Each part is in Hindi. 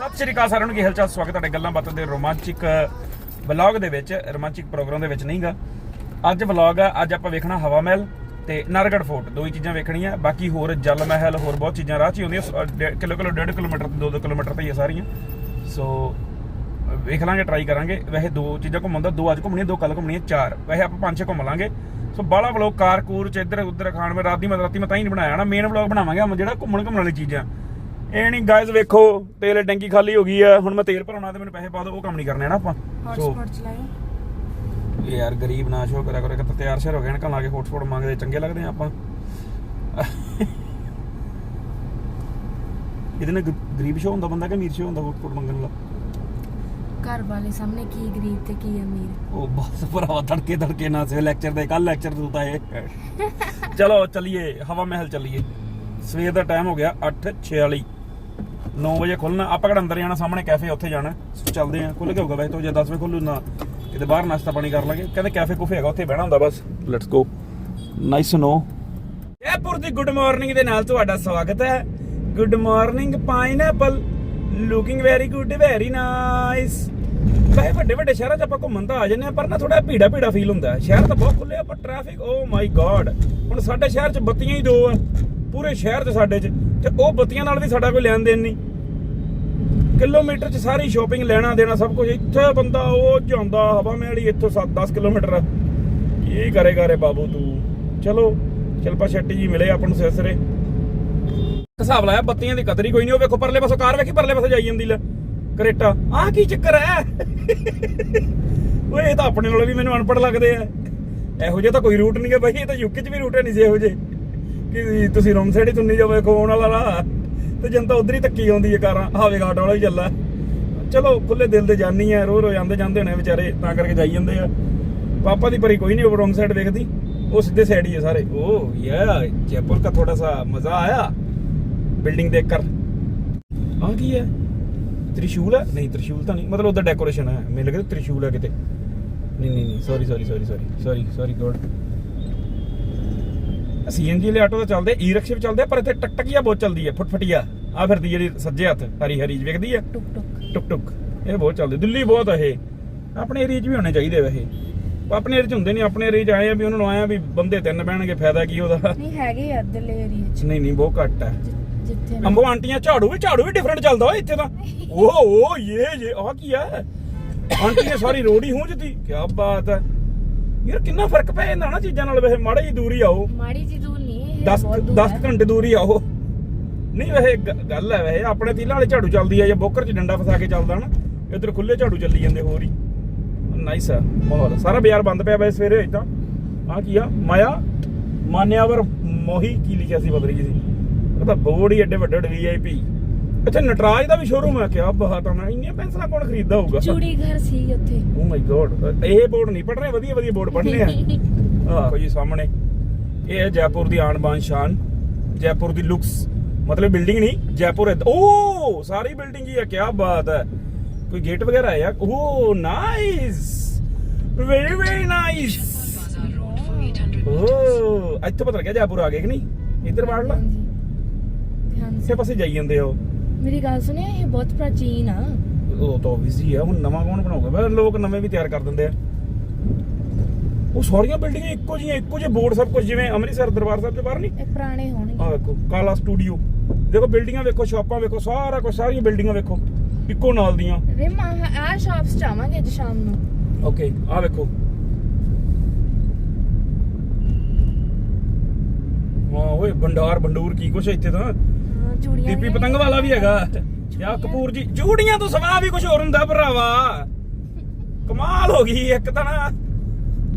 ਸਤਿ ਸ਼੍ਰੀ ਅਕਾਲ ਸਾਰਿਆਂ ਨੂੰ, ਕੀ ਹਾਲ ਚਾਲ? ਸਵਾਗਤ ਤੁਹਾਡੇ ਗੱਲਾਂ ਬਾਤਾਂ ਦੇ ਰੋਮਾਂਚਿਕ ਵਲੌਗ ਦੇ ਵਿੱਚ, ਰੋਮਾਂਚਿਕ ਪ੍ਰੋਗਰਾਮ ਦੇ ਵਿੱਚ ਨਹੀਂਗਾ। ਅੱਜ ਵਲੌਗ ਆ, ਅੱਜ ਆਪਾਂ ਵੇਖਣਾ ਹਵਾ ਮਹਿਲ ਤੇ ਨਾਰਗੜ੍ਹ ਫੋਰਟ, ਦੋ ਹੀ ਚੀਜ਼ਾਂ ਵੇਖਣੀਆਂ। ਬਾਕੀ ਹੋਰ ਜਲ ਮਹਿਲ, ਹੋਰ ਬਹੁਤ ਚੀਜ਼ਾਂ ਰਾਹ 'ਚ ਹੀ ਹੁੰਦੀਆਂ, ਕਿਲੋ 1.5 ਕਿਲੋਮੀਟਰ 2 ਕਿਲੋਮੀਟਰ ਤੇ ਹੀ ਆ ਸਾਰੀਆਂ। ਸੋ ਵੇਖ ਲਾਂਗੇ, ਟਰਾਈ ਕਰਾਂਗੇ। ਵੈਸੇ ਦੋ ਚੀਜ਼ਾਂ ਘੁੰਮਣ ਦਾ, ਦੋ ਅੱਜ ਘੁੰਮਣੀਆਂ, ਦੋ ਕੱਲ ਘੁੰਮਣੀਆਂ, 4। ਵੈਸੇ ਆਪਾਂ 5-6 ਘੁੰਮ ਲਾਂਗੇ। ਸੋ ਬਾਹਲਾ ਵਲੌਗ ਕਾਰ ਕੂਰ ਚ ਇੱਧਰ ਉੱਧਰ ਖਾਣ ਮੈਂ ਰਾਤੀ ਮੈਂ ਤਾਂ ਹੀ ਨਹੀਂ ਬਣਾਇਆ ਨਾ। ਮੇਨ ਵਲੌਗ ਬਣਾਵਾਂਗੇ ਜਿਹੜਾ ਘੁੰਮਣ ਵਾਲੀ ਚੀਜ਼ਾਂ। ਇਹ ਨਹੀਂ ਗਾਇਜ਼, ਵੇਖੋ ਤੇਲ ਟੈਂਕੀ ਖਾਲੀ ਹੋ ਗਈ ਆ। ਹੁਣ ਮੈਂ ਤੇਲ ਭਰਾਉਣਾ ਤੇ ਮੈਨੂੰ ਪੈਸੇ ਪਾ ਦਿਓ, ਉਹ ਕੰਮ ਨਹੀਂ ਕਰਨੇ ਨਾ ਆਪਾਂ। ਸੋ ਇਹ ਯਾਰ ਗਰੀਬ ਨਾ ਸ਼ੋ ਕਰਿਆ ਕਰੋ, ਕਿਤੇ ਤਿਆਰ ਸ਼ਿਆਰ ਹੋ ਗਏ ਨਾ, ਲਾ ਕੇ ਹੌਟਸਪੌਟ ਮੰਗਦੇ ਚੰਗੇ ਲੱਗਦੇ ਆ ਆਪਾਂ। ਇਹਦੇ ਨਾਲ ਗਰੀਬ ਸ਼ੋ ਹੁੰਦਾ ਬੰਦਾ ਕਿ ਅਮੀਰ ਸ਼ੋ ਹੁੰਦਾ ਹੌਟਸਪੌਟ ਮੰਗਣ ਵਾਲਾ? ਘਰ ਵਾਲੇ ਸਾਹਮਣੇ ਕੀ ਗਰੀਬ ਤੇ ਕੀ ਅਮੀਰ। ਉਹ ਬਸ ਭਰਾਵਾ, ਤੜਕੇ ਨਾ ਸੇ ਲੈਕਚਰ ਦੇ, ਕੱਲ ਲੈਕਚਰ ਦਿੱਤਾ ਇਹ। ਚਲੋ ਚੱਲੀਏ ਹਵਾ ਮਹਿਲ ਚੱਲੀਏ। ਸਵੇਰ ਦਾ ਟਾਈਮ ਹੋ ਗਿਆ 8:46, 9 ਵਜੇ ਖੁੱਲਣਾ। ਆਪਾਂ ਕਿਹੜਾ ਅੰਦਰ ਜਾਣਾ, ਸਾਹਮਣੇ ਕੈਫੇ ਉੱਥੇ ਜਾਣਾ। ਚੱਲਦੇ ਆ, ਖੁੱਲ ਕੇ ਹੋਊਗਾ ਵੈਸੇ ਤਾਂ, ਜੇ 10 ਵਜੇ ਖੁੱਲੂ ਨਾ ਕਿਤੇ ਬਾਹਰ ਨਾਸ਼ਤਾ ਪਾਣੀ ਕਰ ਲਾਂਗੇ। ਕਹਿੰਦੇ ਕੈਫੇ ਕੁਫੇ ਹੈਗਾ, ਉੱਥੇ ਬਹਿਣਾ ਹੁੰਦਾ ਬਸ। Let's go. Nice no. Jaipur ਦੀ ਗੁੱਡ ਮਾਰਨਿੰਗ ਦੇ ਨਾਲ ਤੁਹਾਡਾ ਸਵਾਗਤ ਹੈ। Good morning pineapple, looking very good, very nice. ਵੈਸੇ ਵੱਡੇ ਸ਼ਹਿਰਾਂ 'ਚ ਆਪਾਂ ਘੁੰਮਣ ਤਾਂ ਆ ਜਾਂਦੇ ਆ, ਪਰ ਨਾ ਥੋੜਾ ਭੀੜਾ ਫੀਲ ਹੁੰਦਾ। ਸ਼ਹਿਰ ਤਾਂ ਬਹੁਤ ਖੁੱਲੇ ਆ, ਪਰ ਟ੍ਰੈਫਿਕ, ਓ ਮਾਈ ਗॉड। ਹੁਣ ਸਾਡੇ ਸ਼ਹਿਰ 'ਚ ਬੱਤੀਆਂ ਹੀ 2 ਆ, ਪੂਰੇ ਸ਼ਹਿਰ 'ਚ ਸਾਡੇ 'ਚ, ਤੇ ਉਹ ਬੱਤੀਆਂ ਨਾਲ ਵੀ ਸਾਡਾ ਕੋਈ ਲੈਣ ਦੇਣ ਨਹੀਂ। ਕਿਲੋਮੀਟਰ 'ਚ ਸਾਰੀ ਸ਼ੋਪਿੰਗ, ਲੈਣਾ ਦੇਣਾ ਸਭ ਕੁਝ। ਇੱਥੇ ਬੰਦਾ ਉਹ ਜਾਂਦਾ ਹਵਾ ਮਹਿਲ ਹੀ, ਇੱਥੋਂ 7-10 ਕਿਲੋਮੀਟਰ। ਕੀ ਕਰੇਗਾ ਰੇ ਬਾਬੂ ਤੂੰ। ਚਲੋ ਚਲਪਾ ਛੱਟੀ ਜੀ ਮਿਲੇ ਆਪਾਂ ਨੂੰ ਸਿਰੇ। ਹਿਸਾਬ ਲਾਇਆ ਬੱਤੀਆਂ ਦੀ ਕਦਰ ਹੀ ਕੋਈ ਨਹੀਂ। ਉਹ ਵੇਖੋ ਪਰਲੇ ਪਾਸੋਂ ਕਾਰ ਵੇਖੀ, ਪਰਲੇ ਪਾਸੋਂ ਜਾਈ ਜਾਂਦੀ ਲੈ ਕਰੇਟਾ। ਆਹ ਕੀ ਚੱਕਰ ਹੈ ਓਏ? ਇਹ ਤਾਂ ਆਪਣੇ ਨਾਲੋਂ ਵੀ ਮੈਨੂੰ ਅਨਪੜ੍ਹ ਲੱਗਦੇ ਆ। ਇਹੋ ਜਿਹਾ ਤਾਂ ਕੋਈ ਰੂਟ ਨਹੀਂ ਹੈ ਬਾਈ। ਇਹ ਤਾਂ ਯੂਕੇ 'ਚ ਵੀ ਰੂਟ ਨਹੀਂ ਸੀ ਇਹੋ ਜਿਹੇ ਕਿ ਤੁਸੀਂ ਰੋਂਗ ਸਾਈਡ ਹੀ ਤੁੰਨੀ ਜਾਓ। ਵੇਖੋ ਆਉਣ ਵਾਲਾ ਰਾਹ ਤੇ ਜਨਤਾ ਉਧਰ ਹੀ ਧੱਕੀ ਆਉਂਦੀ ਹੈ ਕਾਰਾਂ। ਹਾਵੇ ਘਾਟ ਵਾਲਾ ਹੀ ਚੱਲਾ। ਚਲੋ ਖੁੱਲੇ ਦਿਲ ਦੇ ਜਾਨੀ ਆ, ਰੋ ਜਾਂਦੇ ਨੇ ਵਿਚਾਰੇ, ਤਾਂ ਕਰਕੇ ਜਾਈ ਜਾਂਦੇ ਆ। ਪਾਪਾ ਦੀ ਪਰੀ ਕੋਈ ਨਹੀਂ ਉਹ ਰੋਂਗ ਸਾਈਡ ਵੇਖਦੀ, ਉਹ ਸਿੱਧੇ ਸਾਈਡ ਹੀ ਹੈ ਸਾਰੇ। ਓ ਯਾ ਜयपुर का थोड़ा सा मजा आया बिल्डिंग देखकर। ਆ ਕੀ ਹੈ? त्रिशूल है? नहीं त्रिशूल तो नहीं, मतलब उधर डेकोरेशन है। मेरे लगे त्रिशूल है किते। नहीं सॉरी गॉड। सीएनजी वाले आटो तो चलते, ई रिक्शे भी चलते, पर इतने टकटकिया बहुत चलती है, फुटफटिया आ फिरदी जी सज्जे हथ हरी वेखदी है। टुक ये बहुत चलती। दिल्ली बहुत है। अपने एरिया च भी होने चाहिए वैसे। अपने एरिया च होंगे नहीं। अपने एरिया च आए भी, उन्होंने आया भी बंदे 3 बहणगे, फायदा की ओदा? नहीं हैगे यार दिल्ली एरिया च। नहीं बहुत घट है। जिथे अंबो आंटियां झाड़ू भी डिफरेंट चलदा है इत्थे तां। ओ ये आ की है? आंटियां सारी रोड ही हूंजदी। क्या बात है यार, कितना फर्क पै जांदा ना चीज़ां नाल। वैसे माड़ी जी दूरी आओ, माड़ी जी दूर नहीं, 10 घंटे दूरी आओ। नहीं वैसे गल है, वैसे अपने तीला वाले झाड़ू चलदी है, या बोकर च डंडा फसा के चलदा ना, इधर खुले झाड़ू चली जांदे। होर ही नाइस है माहौल। सारा बाजार बंद पिया वैसे सवेरे इदां। आ की आ माया मान्यावर मोही की लिखिया सी, पता नहीं सी। ਉਹਦਾ ਬੋਰਡ ਹੀ ਐਡੇ ਵੱਡੇ VIP। ਅੱਛਾ ਨਟਰਾਜ ਦਾ ਵੀ ਸ਼ੋਰੂਮ ਹੈ? ਕਿਆ ਬਾਤ ਹੈ। ਇੰਨੀਆਂ ਪੈਨਸਲਾਂ ਕੌਣ ਖਰੀਦਦਾ ਹੋਊਗਾ? ਚੂੜੀ ਘਰ ਸੀ ਉੱਥੇ। ਓ ਮਾਈ ਗॉड। ਇਹ ਬੋਰਡ ਨਹੀਂ ਪੜ ਰਹੇ, ਵਧੀਆ ਬੋਰਡ ਪੜਨੇ ਆ। ਆਹ ਜੀ ਸਾਹਮਣੇ ਇਹ ਹੈ ਜयपुर ਦੀ ਆਨ ਬਾਨ ਸ਼ਾਨ, जयपुर ਦੀ ਲੁਕਸ। ਮਤਲਬ ਬਿਲਡਿੰਗ ਨਹੀਂ, ਜयपुर। ਓ ਸਾਰੀ ਬਿਲਡਿੰਗ ਹੀ ਹੈ। ਕਿਆ ਬਾਤ ਹੈ। ਕੋਈ ਗੇਟ ਵਗੈਰਾ ਹੈ ਯਾਰ? ਓ ਨਾਈਸ, ਵੈਰੀ ਨਾਈਸ। ਓ ਇੱਥੇ ਪਤਾ ਲੱਗਿਆ जयपुर ਆ ਗਏ ਕਿ ਨਹੀਂ। ਇੱਧਰ ਵੜ ਲਾ, ਇਸੇ ਪਾਸੇ ਜਾਈ ਜਾਂਦੇ ਹੋ। ਮੇਰੀ ਗੱਲ ਸੁਣਿਆ, ਇਹ ਬਹੁਤ ਪ੍ਰਾਚੀਨ ਆ। ਉਹ ਤਾਂ ਓਬਵੀਅਸਲੀ ਹੈ। ਹੁਣ ਨਵਾਂ ਕੌਣ ਬਣਾਊਗਾ? ਵੈਸੇ ਲੋਕ ਨਵੇਂ ਵੀ ਤਿਆਰ ਕਰ ਦਿੰਦੇ ਆ। ਉਹ ਸਾਰੀਆਂ ਬਿਲਡਿੰਗਾਂ ਇੱਕੋ ਜਿਹੇ ਬੋਰਡ, ਸਭ ਕੁਝ ਜਿਵੇਂ ਅੰਮ੍ਰਿਤਸਰ ਦਰਬਾਰ ਸਾਹਿਬ ਦੇ ਬਾਹਰ ਨਹੀਂ। ਇਹ ਪੁਰਾਣੇ ਹੋਣਗੇ। ਆਹ ਵੇਖੋ ਕਾਲਾ ਸਟੂਡੀਓ, ਦੇਖੋ ਬਿਲਡਿੰਗਾਂ ਵੇਖੋ, ਸ਼ਾਪਾਂ ਵੇਖੋ, ਸਾਰਾ ਕੁਝ, ਸਾਰੀਆਂ ਬਿਲਡਿੰਗਾਂ ਵੇਖੋ ਇੱਕੋ ਨਾਲ ਦੀਆਂ। ਰਿਮਾ ਆ ਸ਼ਾਪਸ ਜਾਵਾਂਗੇ ਅੱਜ ਸ਼ਾਮ ਨੂੰ। ਓਕੇ ਆਹ ਵੇਖੋ। ਹਾਂ ਓਏ ਬੰਡੂਰ ਕੀ ਕੁਛ ਇੱਥੇ ਤਾਂ। ਚੂੜੀਆਂ ਦੀਪੀ ਪਤੰਗ ਵਾਲਾ ਵੀ ਹੈਗਾ। ਯਾ ਕਪੂਰ ਜੀ, ਚੂੜੀਆਂ ਤੋਂ ਸਵਾ ਵੀ ਕੁਝ ਹੋਰ ਹੁੰਦਾ ਭਰਾਵਾ। ਕਮਾਲ ਹੋ ਗਈ ਇੱਕ ਤਾਂ ਨਾ।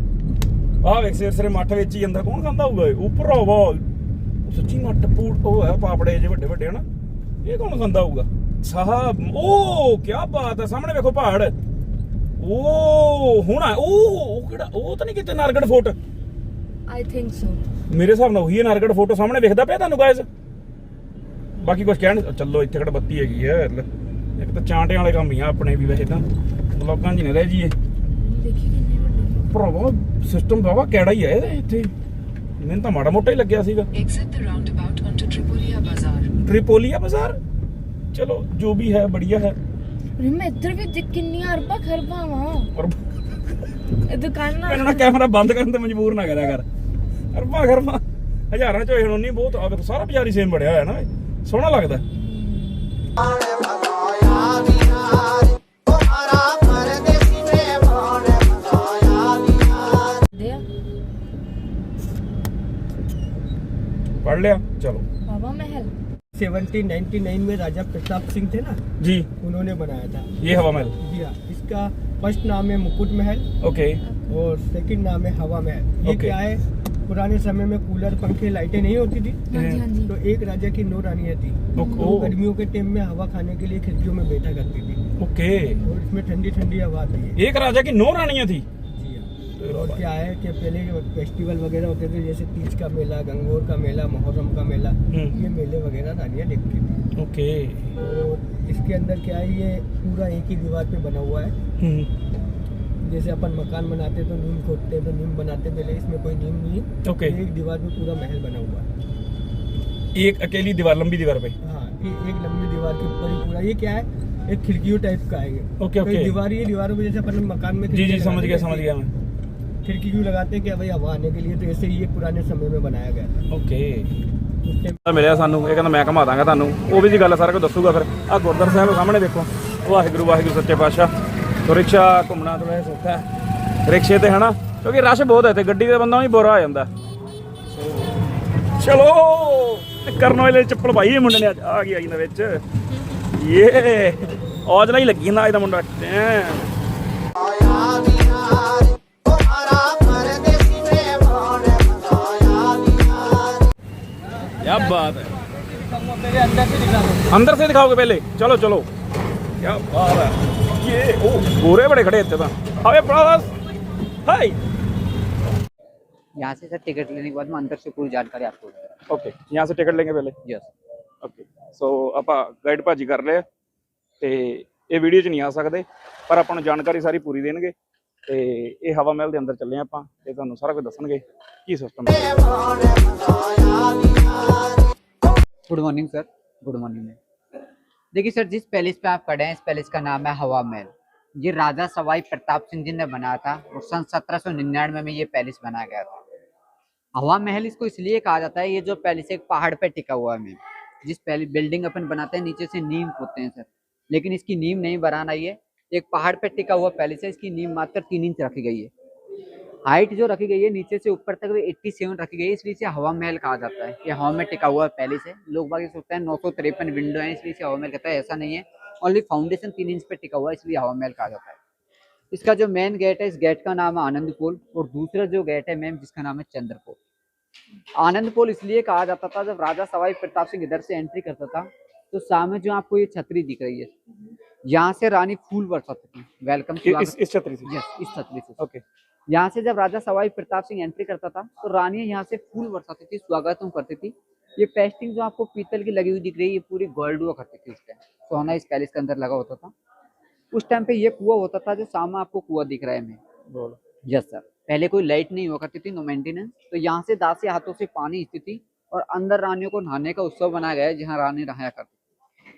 ਆਹ ਵੇਖ ਸਿਰੇ ਮੱਠ ਵਿੱਚ ਹੀ ਜਾਂਦਾ। ਕੌਣ ਖਾਂਦਾ ਹੋਊਗਾ ਉਹ ਭਰਾਵਾ? ਸੱਚੀ ਮੱਠ ਪੂੜ ਉਹ ਹੈ, ਪਾਪੜੇ ਜੇ ਵੱਡੇ ਨਾ। ਇਹ ਕੌਣ ਖਾਂਦਾ ਹੋਊਗਾ ਸਾਹਿਬ? ਓ ਕੀ ਬਾਤ ਹੈ। ਸਾਹਮਣੇ ਵੇਖੋ ਪਹਾੜ। ਓ ਹੁਣ ਉਹ ਕਿਹੜਾ? ਉਹ ਤਾਂ ਨਹੀਂ ਕਿਤੇ ਨਾਰਗੜ੍ਹ ਫੋਰਟ? I think so. ਮੇਰੇ ਹਿਸਾਬ ਨਾਲ ਉਹੀ ਹੈ ਨਾਰਗੜ੍ਹ ਫੋਰਟ। ਸਾਹਮਣੇ ਵੇਖਦਾ ਪਿਆ ਤੁਹਾਨੂੰ ਗਾਇਜ਼। ਬਾਕੀ ਕੁਝ ਕਹਿਣ ਚੱਲੋ, ਇੱਥੇ ਕਿਹੜਾ ਬੱਤੀ ਹੈਗੀ ਹੈ? ਇੱਕ ਤਾਂ ਚਾਂਟਿਆਂ ਵਾਲੇ ਕੰਮ ਹੀ ਆ ਆਪਣੇ ਵੀ। ਵੈਸੇ ਤਾਂ ਬਲੌਗਾਂ 'ਚ ਨਹੀਂ ਰਹਿ ਜੀਏ। ਦੇਖੀ ਕਿੰਨੇ ਵੱਡੇ ਭਰਾਵਾ ਸਿਸਟਮ ਬਾਵਾ ਕਿਹੜਾ ਹੀ ਹੈ ਇੱਥੇ। ਮੈਨੂੰ ਤਾਂ ਮਾੜਾ ਮੋਟਾ ਹੀ ਲੱਗਿਆ ਸੀਗਾ। Exit the roundabout onto 3 ट्रिपोलिया बाजार। चलो जो भी है बढ़िया है। मैं इधर भी किन्नियां अरबा खरबा वां और दुकाना मैंने ना कैमरा बंद करन ते मजबूर ना करा कर। अरबा खरबा हजारां चो होनी बहुत आ देखो सारा बाजार ही सेम बढ़िया है ना सोहना लगदा। पढ़ लिया चलो। हवा महल 1799 में राजा प्रताप सिंह थे ना, जी उन्होंने बनाया था। ये हवा महल। जी हाँ, इसका फर्स्ट नाम है मुकुट महल ओके और सेकंड नाम है हवा महल। ये Okay. क्या है, पुराने समय में कूलर पंखे लाइटें नहीं होती थी, हाँ जी हाँ जी तो एक राजा की 9 रानियां थी। वो गर्मियों के टाइम में हवा खाने के लिए खिड़कियों में बैठा करती थी ओके। और इसमें ठंडी ठंडी हवा आती है। एक राजा की 9 रानियां थी। जी हाँ। और क्या है कि पहले फेस्टिवल वगैरह होते थे, जैसे तीज का मेला, गंगोर का मेला, मुहर्रम का मेला, ये मेले वगैरह रानियां देखती थी। ओके। और इसके अंदर क्या है, ये पूरा एक ही दीवार पे बना हुआ है। जैसे अपन मकान बनाते तो नीम खोदते तो नीम बनाते, पहले इसमें कोई नीम नहीं है। ओके। एक दीवार पे पूरा महल बना हुआ है। एक अकेली दीवार, लंबी दीवार पे। हाँ, एक लंबी दीवार के ऊपर ही पूरा। ये क्या है, एक खिड़कियों टाइप का है ये। Okay, okay. दीवार, ये दीवारों में जैसे अपन मकान में जी जी खिड़की समझ लगाते गया हैं, मैं। खिड़की क्यों लगाते हैं कि भाई हवा आने के लिए, तो ऐसे ही ये पुराने समय में बनाया गया था। ओके। उस टाइम ਮਿਲਿਆ ਸਾਨੂੰ ਇਹ ਕਹਿੰਦਾ ਮੈਂ ਘੁਮਾ ਦਾਂਗਾ ਤੁਹਾਨੂੰ ਉਹ ਵੀ ਦੀ ਗੱਲ ਸਾਰਾ ਕੁਝ ਦੱਸੂਗਾ। ਫਿਰ ਆ ਗੁਰਦੁਆਰਾ ਸਾਹਿਬ ਸਾਹਮਣੇ ਦੇਖੋ ਵਾਹਿਗੁਰੂ ਵਾਹਿਗੁਰੂ ਸੱਚੇ ਪਾਤਸ਼ਾਹ। तो ਰਿਕਸ਼ਾ ਘੁੰਮਣਾ ਤਾਂ ਵੈਸੇ ਸੌਖਾ ਹੈ ਰਿਕਸ਼ੇ ਤੇ ਹਨਾ ਕਿਉਂਕਿ ਰਸ਼ ਬਹੁਤ ਹੈ ਤੇ ਗੱਡੀ ਦੇ ਬੰਦਾ ਵੀ ਬੁਰਾ ਹੋ ਜਾਂਦਾ। ਚਲੋ ਕਰਨ ਵਾਲੇ ਚੱਪਲ ਪਾਈ ਇਹ ਮੁੰਡੇ ਨੇ ਅੱਜ ਆ ਗਿਆ ਇਹਨਾਂ ਵਿੱਚ ਇਹ ਔਜਲਾ ਹੀ ਲੱਗੀ ਨਾ ਇਹਦਾ ਮੁੰਡਾ। क्या बात है, मेरे अंदर से दिखा दो। अंदर से दिखाओगे पहले? चलो चलो क्या बात है। ये ओ गोरे बड़े खड़े थे तो अबे ब्रदर्स हाय। यहाँ से सर टिकट लेने के बाद मैं अंदर से पूरी जानकारी आपको दूंगा। ओके यहाँ से टिकट लेंगे पहले। यस ओके सो ਆਪਾਂ ਗਾਈਡ ਭਾਜੀ ਕਰ ਲਏ ਤੇ ਇਹ ਵੀਡੀਓ 'ਚ ਨਹੀਂ ਆ ਸਕਦੇ ਪਰ ਆਪਾਂ ਨੂੰ ਜਾਣਕਾਰੀ ਸਾਰੀ ਪੂਰੀ ਦੇਣਗੇ ਤੇ ਇਹ ਹਵਾ ਮਹਿਲ ਦੇ ਅੰਦਰ ਚੱਲੇ ਆਪਾਂ ਤੇ ਤੁਹਾਨੂੰ ਸਾਰਾ ਕੁਝ ਦੱਸਣਗੇ ਕੀ ਸਿਸਟਮ ਹੈ। Good morning sir. Good morning. देखिए सर, जिस पैलेस पे आप खड़े हैं इस पैलेस का नाम है हवा महल। ये राजा सवाई प्रताप सिंह जी ने बनाया था और सन 1799 में ये पैलेस बनाया गया था। हवा महल इसको इसलिए कहा जाता है, ये जो पैलेस एक पहाड़ पे टिका हुआ है। जिस पहले बिल्डिंग अपन बनाते हैं नीचे से नींव होते हैं सर, लेकिन इसकी नींव नहीं बनाना, ये एक पहाड़ पे टिका हुआ पैलेस है। इसकी नींव मात्र 3 इंच रखी गई है। हाइट जो रखी गई है नीचे से ऊपर तक 87 रखी गई है, इसलिए इसे हवा महल कहा जाता है। ये हवा में टिका हुआ पैलेस है। लोग बाकी सोचते हैं 953 विंडो है इसलिए इसे हवा महल कहता है, ऐसा नहीं है। ओनली फाउंडेशन 3 इंच पे टिका हुआ है इसलिए हवा महल कहा जाता है। इसका जो मेन गेट है, इस गेट का नाम है आनंद पोल और दूसरा जो गेट है मैम जिसका नाम है चंद्रपोल। आनंद पोल इसलिए कहा जाता था, जब राजा सवाई प्रताप सिंह इधर से एंट्री करता था तो सामने जो आपको ये छतरी दिख रही है, यहाँ से रानी फूल बरसाती थी। वेलकम इस छतरी से। यस, इस छतरी से। ओके यहाँ से जब राजा सवाई प्रताप सिंह एंट्री करता था तो रानियां यहाँ से फूल बरसाती थी, स्वागत करती थी। ये पेस्टिंग जो आपको पीतल की लगी हुई दिख रही है, ये पूरी गोल्ड हुआ करती थी। उस टाइम सोना इस पैलेस के अंदर लगा होता था। उस टाइम पे ये कुआं होता था जो सामने आपको कुआं दिख रहा है मैं। बोलो। Yes sir. पहले कोई लाइट नहीं हुआ करती थी, नो मेंटेनेंस, तो यहाँ से दासी हाथों से पानी हिचती थी और अंदर रानियों को नहाने का उत्सव बनाया गया है जहाँ रानी नहाया करती थी।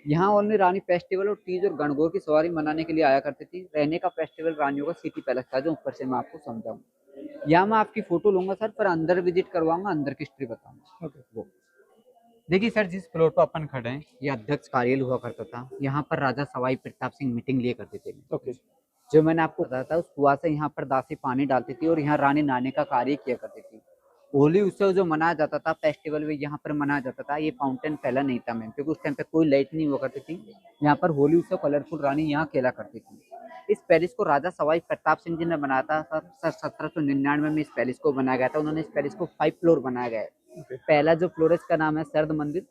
यहाँ ओनली रानी फेस्टिवल और तीज और गणगौर की सवारी मनाने के लिए आया करती थी। रहने का फेस्टिवल रानियों का सिटी पैलेस था जो ऊपर से मैं आपको समझाऊंगा। यहाँ मैं आपकी फोटो लूंगा सर, पर अंदर विजिट करवाऊंगा, अंदर की हिस्ट्री बताऊंगा। ओके वो देखिए सर, जिस फ्लोर पर अपन खड़े हैं ये अध्यक्ष कार्यालय हुआ करता था। यहाँ पर राजा सवाई प्रताप सिंह मीटिंग लिए करते थे। ओके जो मैंने आपको बताया था, उस कुआं से यहाँ पर दासी पानी डालती थी और यहाँ रानी नहाने का कार्य किया करती थी। होली उत्सव जो मनाया जाता था, फेस्टिवल भी यहाँ पर मनाया जाता था। ये फाउंटेन पहला नहीं था मैम, क्योंकि उस टाइम पे कोई लाइट नहीं हुआ करती थी। यहाँ पर होली उत्सव कलरफुल रानी यहाँ खेला करती थी। इस पैलेस को राजा सवाई प्रताप सिंह जी ने बनाया था। सर 1799 में इस पैलेस को बनाया गया था। उन्होंने इस पैलेस को 5 फ्लोर बनाया गया है। पहला जो फ्लोर है इसका नाम है शरद मंदिर,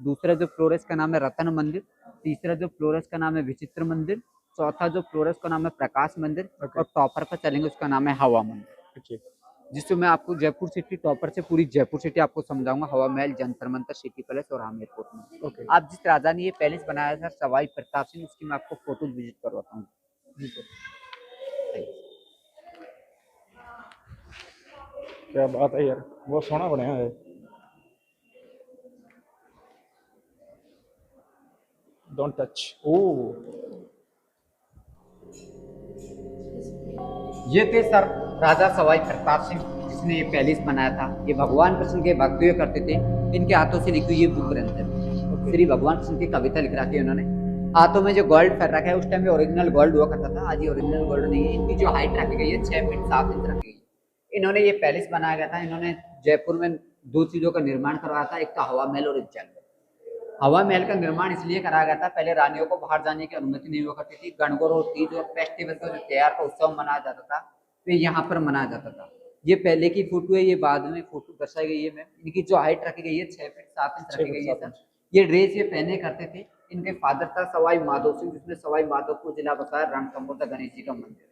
दूसरा जो फ्लोर है इसका नाम है रतन मंदिर, तीसरा जो फ्लोर है इसका नाम है विचित्र मंदिर, चौथा जो फ्लोर है उसका नाम है प्रकाश मंदिर और टॉपर पर चलेंगे उसका नाम है हवा मंदिर। जिससे मैं आपको जयपुर सिटी टॉपर से पूरी जयपुर सिटी आपको समझाऊंगा। हवा महल, जंतर मंतर, सिटी पैलेस और हम एयरपोर्ट में। आप जिस राजा ने ये पैलेस बनाया सर सवाई प्रताप सिंह, उसकी मैं आपको फोटो विजिट करवाता हूँ। क्या बात है यार, बहुत सोहना बनया है। Don't touch. ओह ये थे सर राजा सवाई प्रताप सिंह, जिसने ये पैलेस बनाया था। ये भगवान कृष्ण के भक्त हुए करते थे। इनके हाथों से लिखी हुई ये बुक ग्रंथ है। श्री भगवान कृष्ण की कविता लिख रखी है उन्होंने। हाथों में जो गोल्ड फैर रखा है, उस टाइम में ओरिजिनल गोल्ड हुआ करता था, आज ये ओरिजिनल गोल्ड नहीं है। इनकी जो हाइट रखी गई है 6 फीट 7 इंच रखी गई है। इन्होंने ये पैलेस बनाया गया था। इन्होंने जयपुर में 2 चीजों का निर्माण करवाया था, एक तो हवा महल और एक जल महल। हवा महल का निर्माण इसलिए कराया गया था, पहले रानियों को बाहर जाने की अनुमति नहीं हुआ करती थी। गणगौर और तीज और फेस्टिवल का जो त्योहार का उत्सव मनाया जाता था, तो यहाँ पर मनाया जाता था। ये पहले की फोटो है, ये बाद में फोटो दर्शाई गई है। मैम इनकी जो हाइट रखी गई है 6 फीट 7 इंच रखी गई है सर। ये ड्रेस ये पहने करते थे। इनके फादर था सवाई माधव सिंह, जिसमें सवाई माधोपुर जिला बताया रणथंभौर गणेश जी का मंदिर है।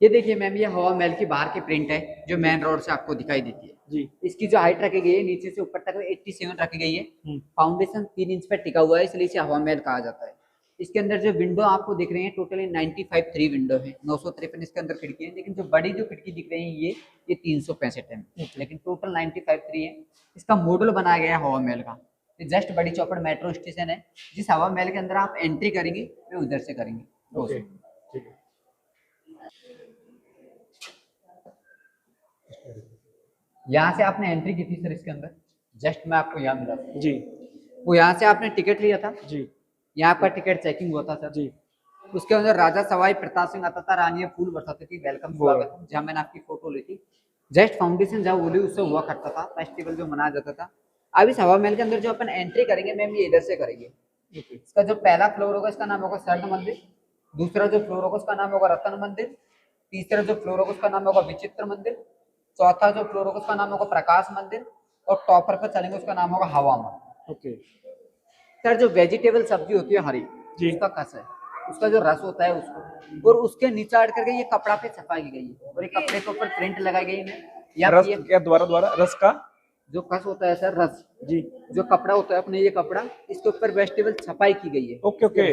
ये देखिए मैम, ये हवा महल की बाहर की प्रिंट है, जो मेन रोड से आपको दिखाई देती है जी। इसकी जो हाइट रखी गई है नीचे से ऊपर तक 87 रखी गई है। फाउंडेशन 3 इंच पर टिका हुआ है, इसलिए इसे हवा महल कहा जाता है। इसके अंदर जो विंडो आपको दिख रही है टोटली 95 3 विंडो है, 953 इसके अंदर खिड़की है। लेकिन जो बड़ी जो खिड़की दिख रही है ये 365 है, लेकिन टोटल 95 3 है। इसका मॉडल बनाया गया है हवा महल का। ये जस्ट बड़ी चौपड़ मेट्रो स्टेशन है। जिस हवा महल के अंदर आप एंट्री करेंगे वे उधर से करेंगे। ओके ठीक है। यहाँ से आपने एंट्री की थी सर, इसके अंदर जस्ट मैं आपको यहाँ मिला था। जी वो यहाँ से आपने टिकट लिया था, जी यहाँ पर टिकट चेकिंग हुआ था सर जी। उसके अंदर राजा सवाई प्रताप सिंह आता था, रानियां फूल बरसाती थी, वेलकम स्वागत, जहाँ मैंने आपकी फोटो ली थी। जस्ट फाउंडेशन जहाँ बोली उससे हुआ करता था, फेस्टिवल जो मनाया जाता था। अब इस हवा महल के अंदर जो अपन एंट्री करेंगे मैम, ये इधर से करेंगे। इसका जो पहला फ्लोर होगा इसका नाम होगा स्वर्ण मंदिर, दूसरा जो फ्लोर होगा उसका नाम होगा रतन मंदिर, तीसरा जो फ्लोर होगा उसका नाम होगा विचित्र मंदिर, चौथा जो फ्लोर होगा उसका नाम होगा प्रकाश मंदिर, और टॉपर पर चलेंगे उसका नाम होगा हवा महल। ओके सर जो वेजिटेबल सब्जी होती है हरी, जी। उसका कस है, उसका जो रस होता है उसको, और उसके नीचे हट करके ये कपड़ा पे छपाई गई है, और ये कपड़े के ऊपर प्रिंट लगाई गई है। या रस क्या दोबारा रस का जो कस होता है सर, रस जी, जो कपड़ा होता है अपने, ये कपड़ा, इसके ऊपर वेजिटेबल छपाई की गई है। ओके ओके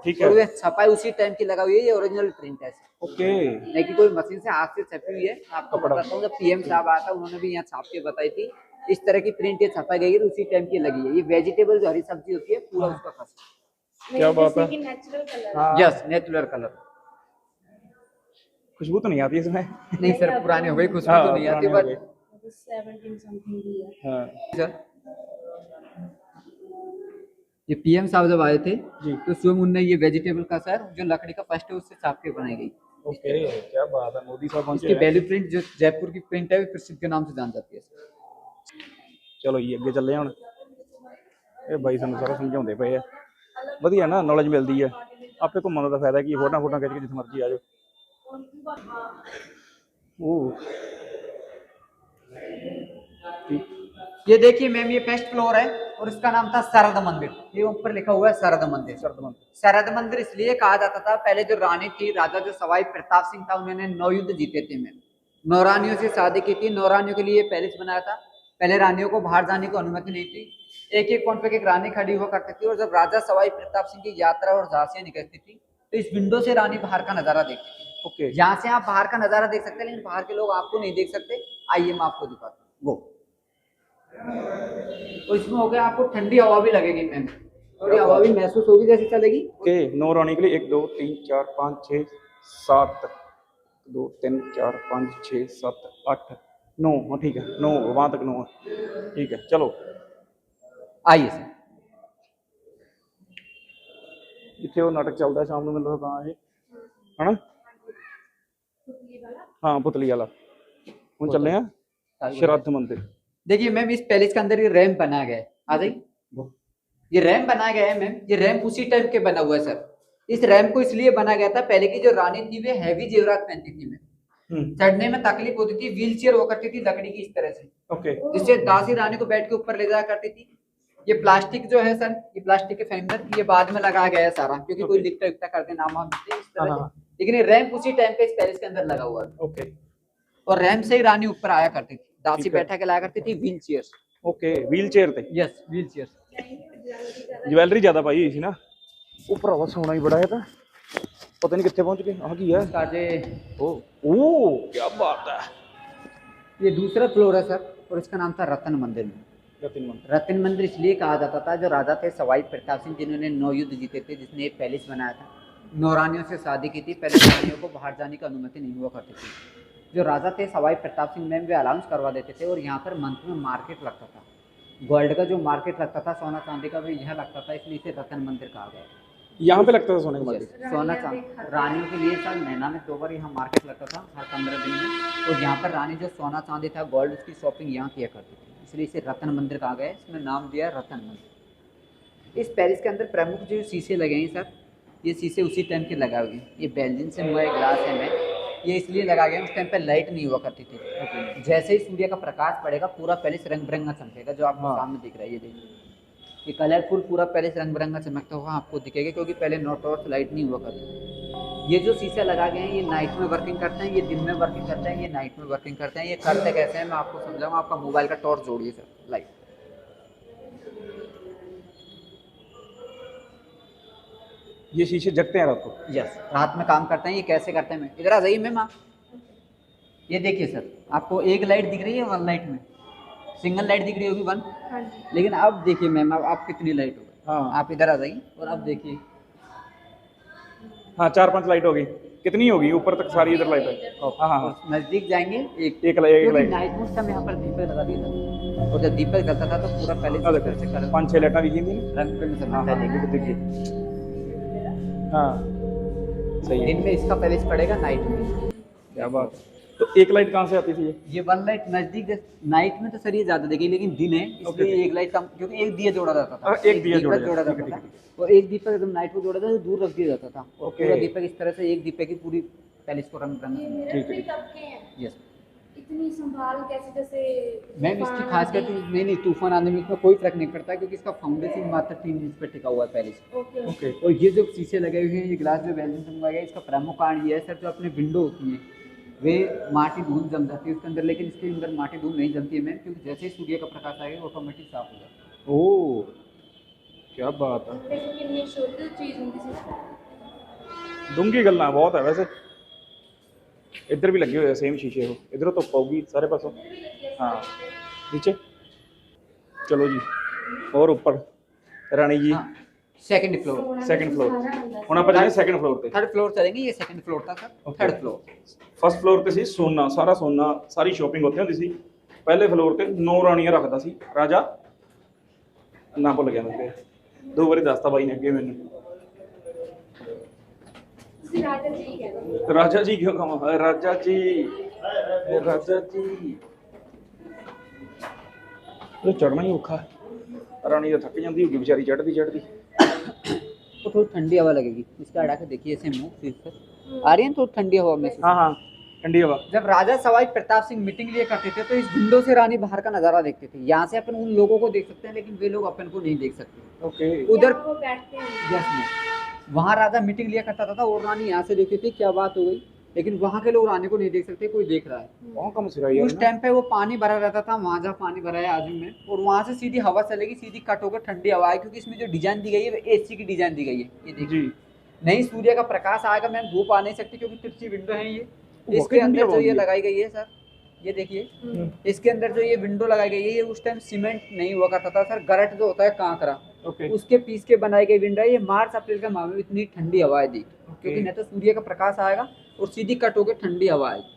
ठीक है। और ये छपाई उसी टाइम की लगा हुई है, ये ओरिजिनल प्रिंट है सर। ओके नहीं कि कोई मशीन से हाथ से छपी हुई है। आपको कपड़ा। बताता हूँ, जब पीएम साहब आया था उन्होंने भी यहाँ छाप के बताई थी, इस तरह की प्रिंट ये छपाई गई है, उसी टाइम की लगी है। ये वेजिटेबल जो हरी सब्जी होती है पूरा उसका कस। क्या बात है। Yes, natural colour. खुशबू तो नहीं आती इसमें? नहीं सर, पुरानी हो गई, खुशबू हाँ, तो नहीं आती, पुरानी हो बट 17 समथिंग भी है। हाँ सर ये पीएम साहब जब आए थे जी। तो स्वयं उनने ये वेजिटेबल का सर जो लकड़ी का फर्स्ट है उससे छाप के बनाई गई। ओके क्या बात है, मोदी साहब पहुंचे इसकी हैं। वैल्यू प्रिंट जो जयपुर की प्रिंट है वो प्रसिद्ध के नाम से जान जाती है सर। ਚਲੋ ਜੀ ਅੱਗੇ ਚੱਲੇ ਹੁਣ। ਇਹ ਬਾਈ ਸਾਨੂੰ ਸਾਰਾ ਸਮਝਾਉਂਦੇ ਪਏ ਆ, ਵਧੀਆ ਨਾ ਨੌਲੇਜ ਮਿਲਦੀ ਹੈ। ਆਪੇ ਘੁੰਮਣ ਦਾ ਫਾਇਦਾ ਕੀ, ਫੋਟੋਆਂ ਖਿੱਚ ਕੇ ਜਿੱਥੇ ਮਰਜ਼ੀ ਆ ਜਾਓ। ਉਹ ये देखिए मैम, ये फर्स्ट फ्लोर है और इसका नाम था शरद मंदिर। ये ऊपर लिखा हुआ है शरद मंदिर। शरद मंदिर इसलिए कहा जाता था, पहले जो रानी थी, राजा जो सवाई प्रताप सिंह था, उन्होंने 9 युद्ध जीते थे मैम। 9 रानियों से शादी की थी, 9 रानियों के लिए पैलेस बनाया था। पहले रानियों को बाहर जाने की अनुमति नहीं थी, एक एक पॉइंट पे एक रानी खड़ी हुआ करती थी। और जब राजा सवाई प्रताप सिंह की यात्रा और झांसियां निकलती थी तो इस विंडो से रानी बाहर का नजारा देखती थी। ओके यहाँ से आप बाहर का नजारा देख सकते हैं, लेकिन बाहर के लोग आपको नहीं देख सकते। आइए मैं आपको दिखाता हूँ। वो तो इसमें हो गया, आपको ठंडी हवा भी लगेगी मैम, और ये हवा भी महसूस होगी जैसे चलेगी। ओके 9 रानी के लिए 1 2 3 4 5 6 7 2 3 4 5 6 7 8 9। हाँ ठीक है, 9 वहां तक 9 है, ठीक है चलो। आइए सर। ਜਿੱਥੇ ਉਹ ਨਾਟਕ ਚੱਲਦਾ ਸ਼ਾਮ ਨੂੰ ਮੈਨੂੰ ਤਾਂ ਇਹ ਹਨਾ, ਹਾਂ ਪੁਤਲੀ ਵਾਲਾ। ਹੁਣ ਚੱਲੇ ਆ श्राद्ध मंदिर। देखिए मैम, इस पैलेस के अंदर ये रैंप बनाया गया है। आ जाइए, ये रैंप बनाया गया है मैम, ये रैंप उसी टाइप के बना हुआ है सर। इस रैंप को इसलिए बनाया गया था, पहले की जो रानी थी वे हैवी जेवरात पहनती थी मैम, चढ़ने में तकलीफ होती थी, व्हील चेयर हुआ करती थी लकड़ी की इस तरह से, ओके जिससे दासी रानी को बैठ के ऊपर ले जाया करती थी। ये प्लास्टिक जो है सर, ये प्लास्टिक के फेमर, ये बाद में लगाया गया है सारा, क्योंकि कोई लिखता विखता कर दे नाम इस तरह से। लेकिन ये रैंप उसी टाइम पे इस पैलेस के अंदर लगा हुआ है। ओके और रैंप से ही रानी ऊपर आया करती थी, दासी बैठा के लाया करती थी wheel chair. Okay wheel chair ਤੇ यस, व्हील चेयर। ज्वैलरी ਜ਼ਿਆਦਾ ਪਾਈ ਹੋਈ ਸੀ ਨਾ। ਉਹ ਭਰਾਵਾ ਸੋਨਾ ਹੀ ਬੜਾ ਹੈ ਤਾਂ ਪਤਾ ਨਹੀਂ ਕਿੱਥੇ ਪਹੁੰਚ ਗਏ। ਆਹ ਕੀ ਹੈ? काजे ओ क्या बात है। ये दूसरा फ्लोर है सर, और इसका नाम था रतन मंदिर। रतन मंदिर इसलिए कहा जाता था, जो राजा थे सवाई प्रताप सिंह, जिन्होंने 9 युद्ध जीते थे, जिसने एक पैलेस बनाया था, 9 रानियों से शादी की थी। पहले रानियों को बाहर जाने की अनुमति नहीं हुआ करती थी। जो राजा थे सवाई प्रताप सिंह में वे अलाउंस करवा देते थे, और यहाँ पर मंथ में मार्केट लगता था। गोल्ड का जो मार्केट लगता था, सोना चांदी का भी यहाँ लगता था, इसलिए इसे रतन मंदिर कहा गया। यहाँ पे लगता था सोने का मार्केट? सोना चांदी रानियों के लिए सर महीना में 2 बार यहाँ मार्केट लगता था, हर 15 दिन में। और यहाँ पर रानी जो सोना चांदी था, गोल्ड, उसकी शॉपिंग यहाँ किया करती थी, इसलिए इसे रतन मंदिर कहा गया है। इसमें नाम दिया रतन मंदिर। इस पैलेस के अंदर प्रमुख जो शीशे लगे हैं सर, ये शीशे उसी टाइम के लगा हुए हैं। ये बेल्जियम से हुआ ग्लास है मैं, ये इसलिए लगा गया, उस टाइम पे लाइट नहीं हुआ करती थी। जैसे ही सूर्य का प्रकाश पड़ेगा, पूरा पैलेस रंग बिरंगा चमकेगा, जो आपको सामने दिख रहा है। ये देखिए, ये कलरफुल पूरा पैलेस रंग बिरंगा चमकता हुआ आपको दिखेगा, क्योंकि पहले नो टॉर्च लाइट नहीं हुआ करती। ये जो शीशे लगा गए हैं, ये नाइट में वर्किंग करते हैं, ये दिन में वर्किंग करते हैं, ये नाइट में वर्किंग करते हैं। ये करते कैसे हैं मैं आपको समझाऊंगा। आपका मोबाइल का टॉर्च जोड़िए सर, लाइट। ये शीशे जगते हैं रात को? यस, रात में काम करते हैं। ये कैसे करते हैं, मैं इधर आ जाइए मैम आप। ये देखिए सर, आपको एक लाइट दिख रही है 1 लाइट में, सिंगल लाइट दिख रही होगी 1। हाँ जी। लेकिन अब देखिए मैम, अब आप कितनी लाइट हो गई। हाँ। आप इधर आ जाइए और अब देखिए। हाँ, 4-5 लाइट होगी। कितनी होगी? ऊपर तक सारी इधर लाइट है। हाँ हाँ हाँ, नजदीक जाएंगे, एक लाइट। नाइट में उस समय यहाँ पर दीपक लगा दिया था, और जब दीपक जलता था तो पूरा पहले से 5-6 लाइटें दिखी थी। रंग पे हाँ हाँ, देखिए। हाँ सही है। दिन में इसका पैलेस पड़ेगा, नाइट में। क्या बात है। तो एक लाइट कहाँ से आती थी? ये 1 लाइट नजदीक, नाइट में तो सर ये ज्यादा देगी, लेकिन दिन है इसलिए एक लाइट कम, क्योंकि एक दिया जोड़ा जाता था। एक दिया जोड़ा जाता था, और एक दीपक एकदम नाइट को जोड़ा था तो दूर रख दिया जाता था, और पूरा दीपक इस तरह से एक दीपक की पूरी पैलेस को रंग रंग। ठीक है। यस इतनी संभाल कैसे, जैसे मैम इसकी खास करके नहीं, तूफान आने में इसमें कोई फर्क नहीं पड़ता, क्योंकि इसका फाउंडेशन मात्र 3 इंच पे टिका हुआ है पैलेस। ओके। और ये जो शीशे लगे हुए हैं, ये ग्लास जो बेल्जियम से मंगाया गया, इसका प्रमुख कारण ये है सर, जो अपने विंडो होती है वे माटी धूल जम जाती है उसके अंदर, लेकिन इसके अंदर माटी धूल नहीं जमती है मैम, क्योंकि जैसे ही सूर्य का प्रकाश आएगा ऑटोमेटिक साफ हो जाता है। ओह, क्या बात है। देखो कितनी शुद्ध चीज होगी सिस्टर। डूंगी गल्ला बहुत है वैसे। इधर भी लगे हुए हैं सेम शीशे हो, इधर तो पाऊगी सारे पासों। हाँ, नीचे चलो जी, और ऊपर रानी जी। Second floor. सेकंड फ्लोर ਹੁਣ ਆਪਾਂ ਜਾਣੇ सेकंड फ्लोर ਤੇ। थर्ड फ्लोर चलेंगे, ये सेकंड फ्लोर था sir. Third floor, first floor ਤੇ ਸੀ ਸੋਨਾ, ਸਾਰਾ ਸੋਨਾ, ਸਾਰੀ ਸ਼ਾਪਿੰਗ ਉੱਥੇ ਹੁੰਦੀ ਸੀ। ਪਹਿਲੇ ਫਲੋਰ ਤੇ 9 ਰਾਣੀਆਂ ਰੱਖਦਾ ਸੀ ਰਾਜਾ, ਨਾ ਭੁੱਲ ਗਿਆ ਮੈਂ, 2 ਵਾਰੀ ਦੱਸਤਾ ਬਾਈ ਨੇ ਅੱਗੇ ਮੈਨੂੰ। ਤੁਸੀਂ ਰਾਜਾ ਜੀ ਕਹਿੰਦੇ। ਰਾਜਾ ਜੀ ਕਿਉਂ ਕਹਾਂ? ਰਾਜਾ ਜੀ, ਰਾਜਾ ਜੀ ਇਹ ਚੜਨਾ ਹੀ ਔਖਾ। ਰਾਣੀ ਤਾਂ ਥੱਕ ਜਾਂਦੀ ਹੋਗੀ ਵਿਚਾਰੀ ਚੜਦੀ चढ़ती। तो थोड़ी ठंडी हवा लगेगी, इसका हटा के देखिए ऐसे मुंह सिर पर आ रही है थोड़ी ठंडी हवा में। हाँ हाँ, ठंडी हवा। जब राजा सवाई प्रताप सिंह मीटिंग लिए करते थे तो इस विंडो से रानी बाहर का नजारा देखते थे। यहाँ से अपन उन लोगों को देख सकते हैं, लेकिन वे लोग अपन को नहीं देख सकते। ओके। उधर वो बैठते हैं। यस में वहाँ राजा मीटिंग लिया करता था, और रानी यहाँ से देखती थी, क्या बात हो गई, लेकिन वहाँ के लोग रानी को नहीं देख सकते, कोई देख रहा है। कौन कम सिराई उस टाइम पे वो पानी भरा रहता था, वहाँ जहाँ पानी भरा है आजू में, और वहाँ से सीधी हवा चलेगी, सीधी कट होकर ठंडी हवा है, क्योंकि इसमें जो डिजाइन दी गई है वो एसी की डिजाइन दी गई है। ये देखिए, नहीं सूर्य का प्रकाश आएगा मैम, धूप आ नहीं सकती, क्योंकि तिरछी विंडो है ये। इसके अंदर जो ये लगाई गई है सर, ये देखिए, इसके अंदर जो ये विंडो लगाई गई है, ये उस टाइम सीमेंट नहीं हुआ करता था सर, गरट जो होता है कांकरा, उसके पीस के बनाई गई विंडो है। ये मार्च अप्रैल के माह में इतनी ठंडी हवाएं दी, क्योंकि नहीं तो सूर्य का प्रकाश आएगा और सीधी कट होकर ठंडी हवा आएगी।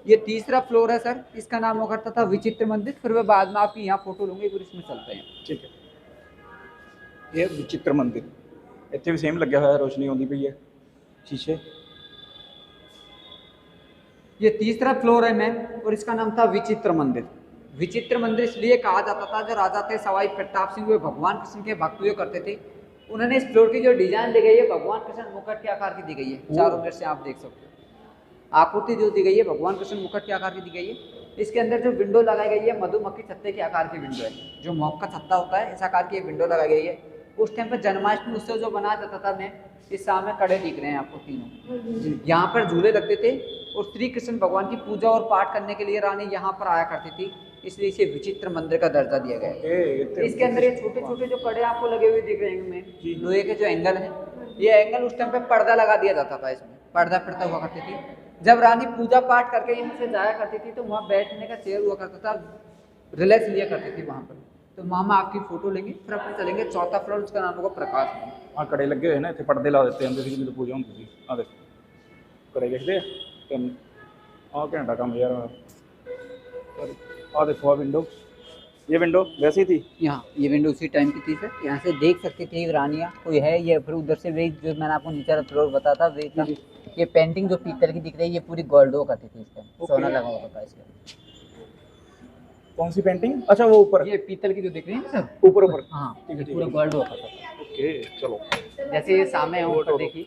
ये तीसरा फ्लोर है सर, इसका नाम हुआ करता था विचित्र मंदिर। फिर मैं बाद में आपकी यहाँ फोटो लूंगी, फिर इसमें चलते हैं। ठीक है। ये विचित्र मंदिर, ਇੱਥੇ ਵੀ ਸੇਮ ਲੱਗਿਆ ਹੋਇਆ, रोशनी आती पई है शीशे। ये तीसरा फ्लोर है मैम, और इसका नाम था विचित्र मंदिर। विचित्र मंदिर इसलिए कहा जाता था, जो राजा थे सवाई प्रताप सिंह, वे भगवान कृष्ण के भक्त हुए करते थे। उन्होंने इस फ्लोर की जो डिजाइन दी गई है, भगवान कृष्ण मुकुट के आकार की दी गई है। चारों मिनट से आप देख सकते हो, आकृति जो दी गई है भगवान कृष्ण मुकुट के आकार की दी गई है। इसके अंदर जो विंडो लगाई गई है, मधुमक्खी छत्ते के आकार की विंडो है, जो मौक का छत्ता होता है, इस आकार की विंडो लगाई गई है। उस टाइम पर जन्माष्टमी उत्सव जो बनाया जाता था मैम, इस सामने खड़े दिख रहे हैं आपको तीनों, यहाँ पर झूले लगते थे, और श्री कृष्ण भगवान की पूजा और पाठ करने के लिए रानी यहाँ पर आया करती थी, इसलिए इसे विचित्र मंदिर का दर्जा दिया गया है। इसके अंदर ये छोटे छोटे जो कड़े आपको लगे हुए दिख रहे हैं, लोहे के जो एंगल है, ये एंगल उस टाइम पे पर्दा लगा दिया जाता था, इसमें पर्दा हुआ करती थी। जब रानी पूजा पाठ करके यहाँ से जाया करती थी तो वहाँ बैठने का चेयर हुआ करता था, रिलैक्स लिया करती थी वहाँ पर। तो मामा आपकी फोटो लेंगे, फिर अपन चलेंगे चौथा फ्लोर, उसका नाम होगा प्रकाश महल। ਆ ਕੜੇ ਲੱਗੇ ਹੋਏ ਨੇ ਇੱਥੇ, ਪਰਦੇ ਲਾ ਦਿੱਤੇ ਹੁੰਦੇ ਸੀ ਜਦੋਂ ਪੂਜਾ ਹੁੰਦੀ ਸੀ। ਆ ਦੇਖ ਕੜੇ ਦੇਖਦੇ ਆ ਤਿੰਨ। ਆ ਘੰਟਾ ਕੰਮ ਯਾਰ। ਆ ਦੇਖੋ ਆ विंडो, ये विंडो वैसी थी। यहाँ ये विंडो उसी टाइम की थी सर, यहाँ से देख सकती थी रानियाँ कोई है ये, फिर उधर से वे जो मैंने आपको नीचे वाला फ्लोर बताया था वे था। ये पेंटिंग जो पीतल की दिख रही है ये पूरी गोल्ड हो करती थी, इस टाइम सोना लगा होता था इसमें। कौन सी पेंटिंग? अच्छा वो ऊपर, ये पीतल की जो दिख रही है ना सर, ऊपर ऊपर। हाँ ठीक है, ठीक पूरा है। गोल्ड हुआ करता था। ओके चलो। जैसे ये सामने है ऊपर देखिए,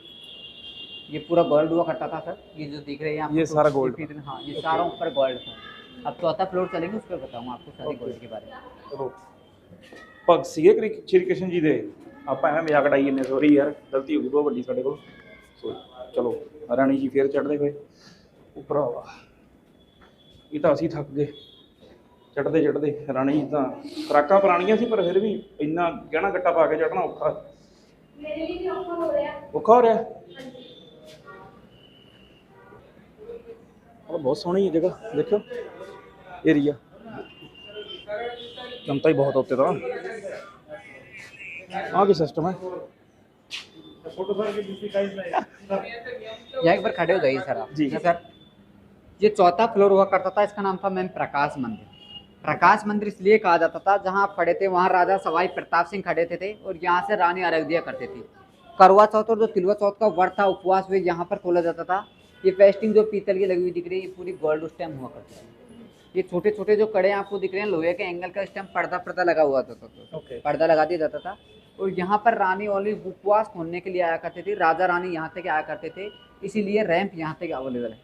ये पूरा गोल्ड हुआ करता था सर। ये जो दिख रहे हैं आपको ये तो सारा gold पीतल, हाँ ये सारा ऊपर गोल्ड था। अब चौथा फ्लोर चलेंगे उस पर बताऊंगा आपको सारी गोल्ड के बारे में। ਚਲੋ ਭਗਤ ਸੀਗੇ ਸ਼੍ਰੀ ਕ੍ਰਿਸ਼ਨ ਜੀ ਦੇ। ਆਪਾਂ ਐਵੇਂ ਮਜ਼ਾਕ ਉਡਾਈ ਜੰਨੇ, ਸੌਰੀ ਯਾਰ ਗਲਤੀ ਹੋ ਗਈ ਬਹੁਤ ਵੱਡੀ ਸਾਡੇ ਕੋਲ। ਸੋ ਚਲੋ ਰਾਣੀ ਜੀ ਫੇਰ ਚੜ੍ਹਦੇ ਹੋਏ ਉੱਪਰ। ਆਵਾ ਇਹ ਤਾਂ ਅਸੀਂ ਥੱਕ ਗਏ ਚੜ੍ਹਦੇ ਚੜ੍ਹਦੇ। ਰਾਣੀ ਜੀ ਤਾਂ ਖੁਰਾਕਾਂ ਪੁਰਾਣੀਆਂ ਸੀ ਪਰ ਫਿਰ ਵੀ ਇੰਨਾ ਗਹਿਣਾ ਗੱਟਾ ਪਾ ਕੇ ਚੜ੍ਹਨਾ ਔਖਾ। ਮੇਰੇ ਲਈ ਵੀ ਔਖਾ ਹੋ ਰਿਹਾ। ਬਹੁਤ ਸੋਹਣੀ ਹੈ ਜਗ੍ਹਾ, ਦੇਖਿਓ ਏਰੀਆ। जनता ही बहुत होते था। आगे सिस्टम है। यहाँ एक बार खड़े हो जाइए सर आप। जी सर ये चौथा फ्लोर हुआ करता था, इसका नाम था मैम प्रकाश मंदिर। प्रकाश मंदिर इसलिए कहा जाता था जहाँ आप खड़े थे वहाँ राजा सवाई प्रताप सिंह खड़े थे और यहाँ से रानी अर्घ दिया करते थे। करवा चौथ और जो तिलवा चौथ का व्रत था उपवास वे यहाँ पर खोला जाता था। ये पेस्टिंग जो पीतल की लगी हुई दिख रही है ये पूरी गोल्ड उस टाइम हुआ करती थी। ये छोटे छोटे जो कड़े आपको दिख रहे हैं लोहे के एंगल का, इस टाइम पर्दा लगा हुआ था। पर्दा लगा दिया जाता था और यहाँ पर रानी ओनली उपवास खोलने के लिए आया करते थे। राजा रानी यहाँ तक आया करते थे, इसीलिए रैंप यहाँ तक अवेलेबल है।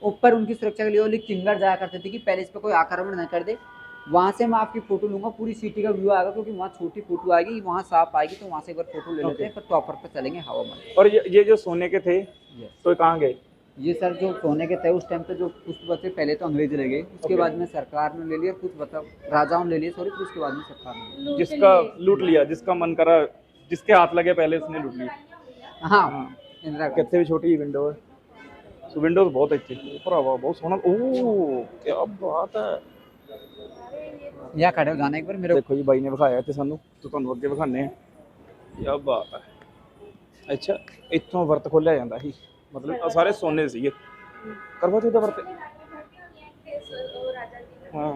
ऊपर उनकी सुरक्षा के लिए ओनली किंगर जाया करते थे कि पहले इस पर कोई आक्रमण न कर दे। वहाँ से मैं आपकी फोटो लूंगा, पूरी सिटी का व्यू आएगा क्योंकि वहाँ छोटी फोटो आएगी, वहाँ साफ आएगी, तो वहाँ से एक बार फोटो ले लेते हैं। फिर टॉपर पर चलेंगे हवा महल। और ये जो सोने के थे तो कहाँ गए? ये सर जो सोने के थे उस टाइम पे जो कुछ बचे पहले तो अंग्रेज ले गए, उसके बाद में सरकार ने ले लिया, कुछ बचा राजाओं ने ले लिया, सॉरी, फिर उसके बाद में सरकार ने जिसका लूट लिया, जिसका मन करा, जिसके हाथ लगे पहले उसने लूट लिया। हाँ इंदिरा गांधी। कितने भी छोटी विंडो है, सो विंडो बहुत अच्छी ऊपर आवा, बहुत सोना। ओह क्या बात है। यहाँ खड़े हो जाना एक बार मेरे। देखो जी भाई ने दिखाया थे सानू, तो ਤੁਹਾਨੂੰ ਅੱਗੇ ਦਿਖਾਣੇ ਆ। क्या बात है। अच्छा इत्थों ਵਰਤ ਖੋਲਿਆ ਜਾਂਦਾ ਸੀ, मतलब सारे सोने ਸੀਗੇ। करवा चौथ ਦਾ ਵਰਤ। हाँ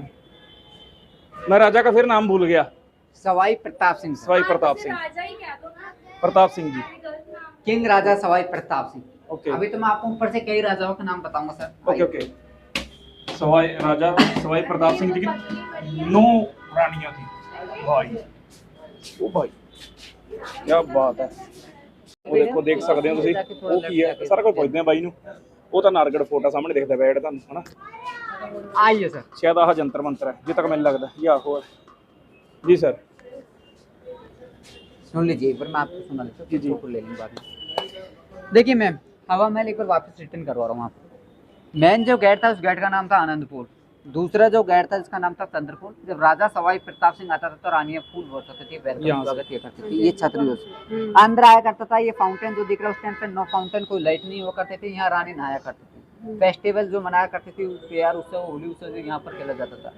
मैं राजा का फिर नाम भूल गया। सवाई प्रताप सिंह। सवाई प्रताप सिंह। प्रताप सिंह जी, किंग राजा सवाई प्रताप सिंह। ओके अभी तो मैं आपको ऊपर से कई राजाओं का नाम बताऊंगा सर। Okay okay. सवाई राजा सवाई प्रताप सिंह जी की 9 रानियां थी भाई। ओ भाई क्या बात है। ਉਹ ਦੇਖੋ, ਦੇਖ ਸਕਦੇ ਹੋ ਤੁਸੀਂ, ਉਹ ਕੀ ਹੈ ਸਾਰਾ ਕੁਝ ਪੁੱਛਦੇ ਆ ਬਾਈ ਨੂੰ। ਉਹ ਤਾਂ ਨਾਰਗੜ ਫੋਟਾ ਸਾਹਮਣੇ ਦਿਖਦਾ ਪਿਆ ਤੁਹਾਨੂੰ, ਹਨਾ? आइए सर। शायद आह जंतर मंतर है जितना तक मैंने लगता है। या हो जी सर। सुन लीजिए एक बार, मैं आपको सुना लेता हूँ, जी, जी। फोटो ले लेंगे बाद में। देखिए मैम, हवा महल एक बार वापस रिटर्न करवा रहा हूँ आपको। मेन जो गेट था उस गेट का नाम था आनंदपुर। दूसरा जो गेट था जिसका नाम था चंद्रपुर। जब राजा सवाई प्रताप सिंह आता था तो रानियां फूल बरसाती थी, वेलकम स्वागत किया करती थी। ये छतरी अंदर आया करता था। ये फाउंटेन जो दिख रहा है उस टाइम पे नो फाउंटेन, कोई लाइट नहीं हुआ करते थे। यहाँ रानी नहाया करती थी। फेस्टिवल जो मनाया करती थी प्यार उत्सव, होली उत्सव जो यहाँ पर खेला जाता था।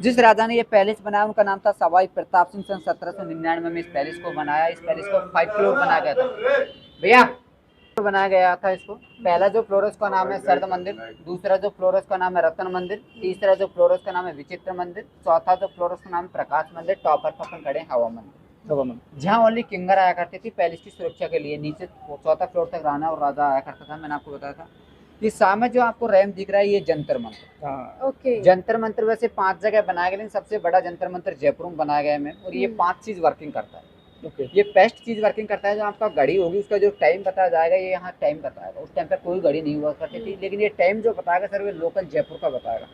जिस राजा ने ये पैलेस बनाया उनका नाम था सवाई प्रताप सिंह। सन 1799 में इस पैलेस को बनाया। इस पैलेस को 5 फ्लोर बनाया गया था भैया, बनाया गया था इसको। पहला जो फ्लोर है उसका नाम है सरद मंदिर, दूसरा जो फ्लोर है उसका नाम है रतन मंदिर, तीसरा जो फ्लोर है उसका नाम है विचित्र मंदिर, चौथा जो फ्लोर है उसका नाम है प्रकाश मंदिर, टॉपर पर अपन खड़े हवा मंदिर, जहाँ ओनली किंगर आया करते थे पैलेस की सुरक्षा के लिए। नीचे चौथा फ्लोर तक राणा और राजा आया करता था, मैंने आपको बताया था। इस सामने जो आपको रैंप दिख रहा है ये जंतर मंत्र। ओके। जंतर मंत्र वैसे 5 जगह बनाया गया, लेकिन सबसे बड़ा जंतर मंत्र जयपुर में बनाया गया है, और ये 5 चीज वर्किंग करता है। ये बेस्ट चीज वर्किंग करता है। जो आपका घड़ी होगी उसका जो टाइम बताया जाएगा, ये यहाँ टाइम बताएगा। उस टाइम पे कोई घड़ी नहीं हुआ करती थी, लेकिन ये टाइम जो बताएगा सर वो लोकल जयपुर का बताएगा।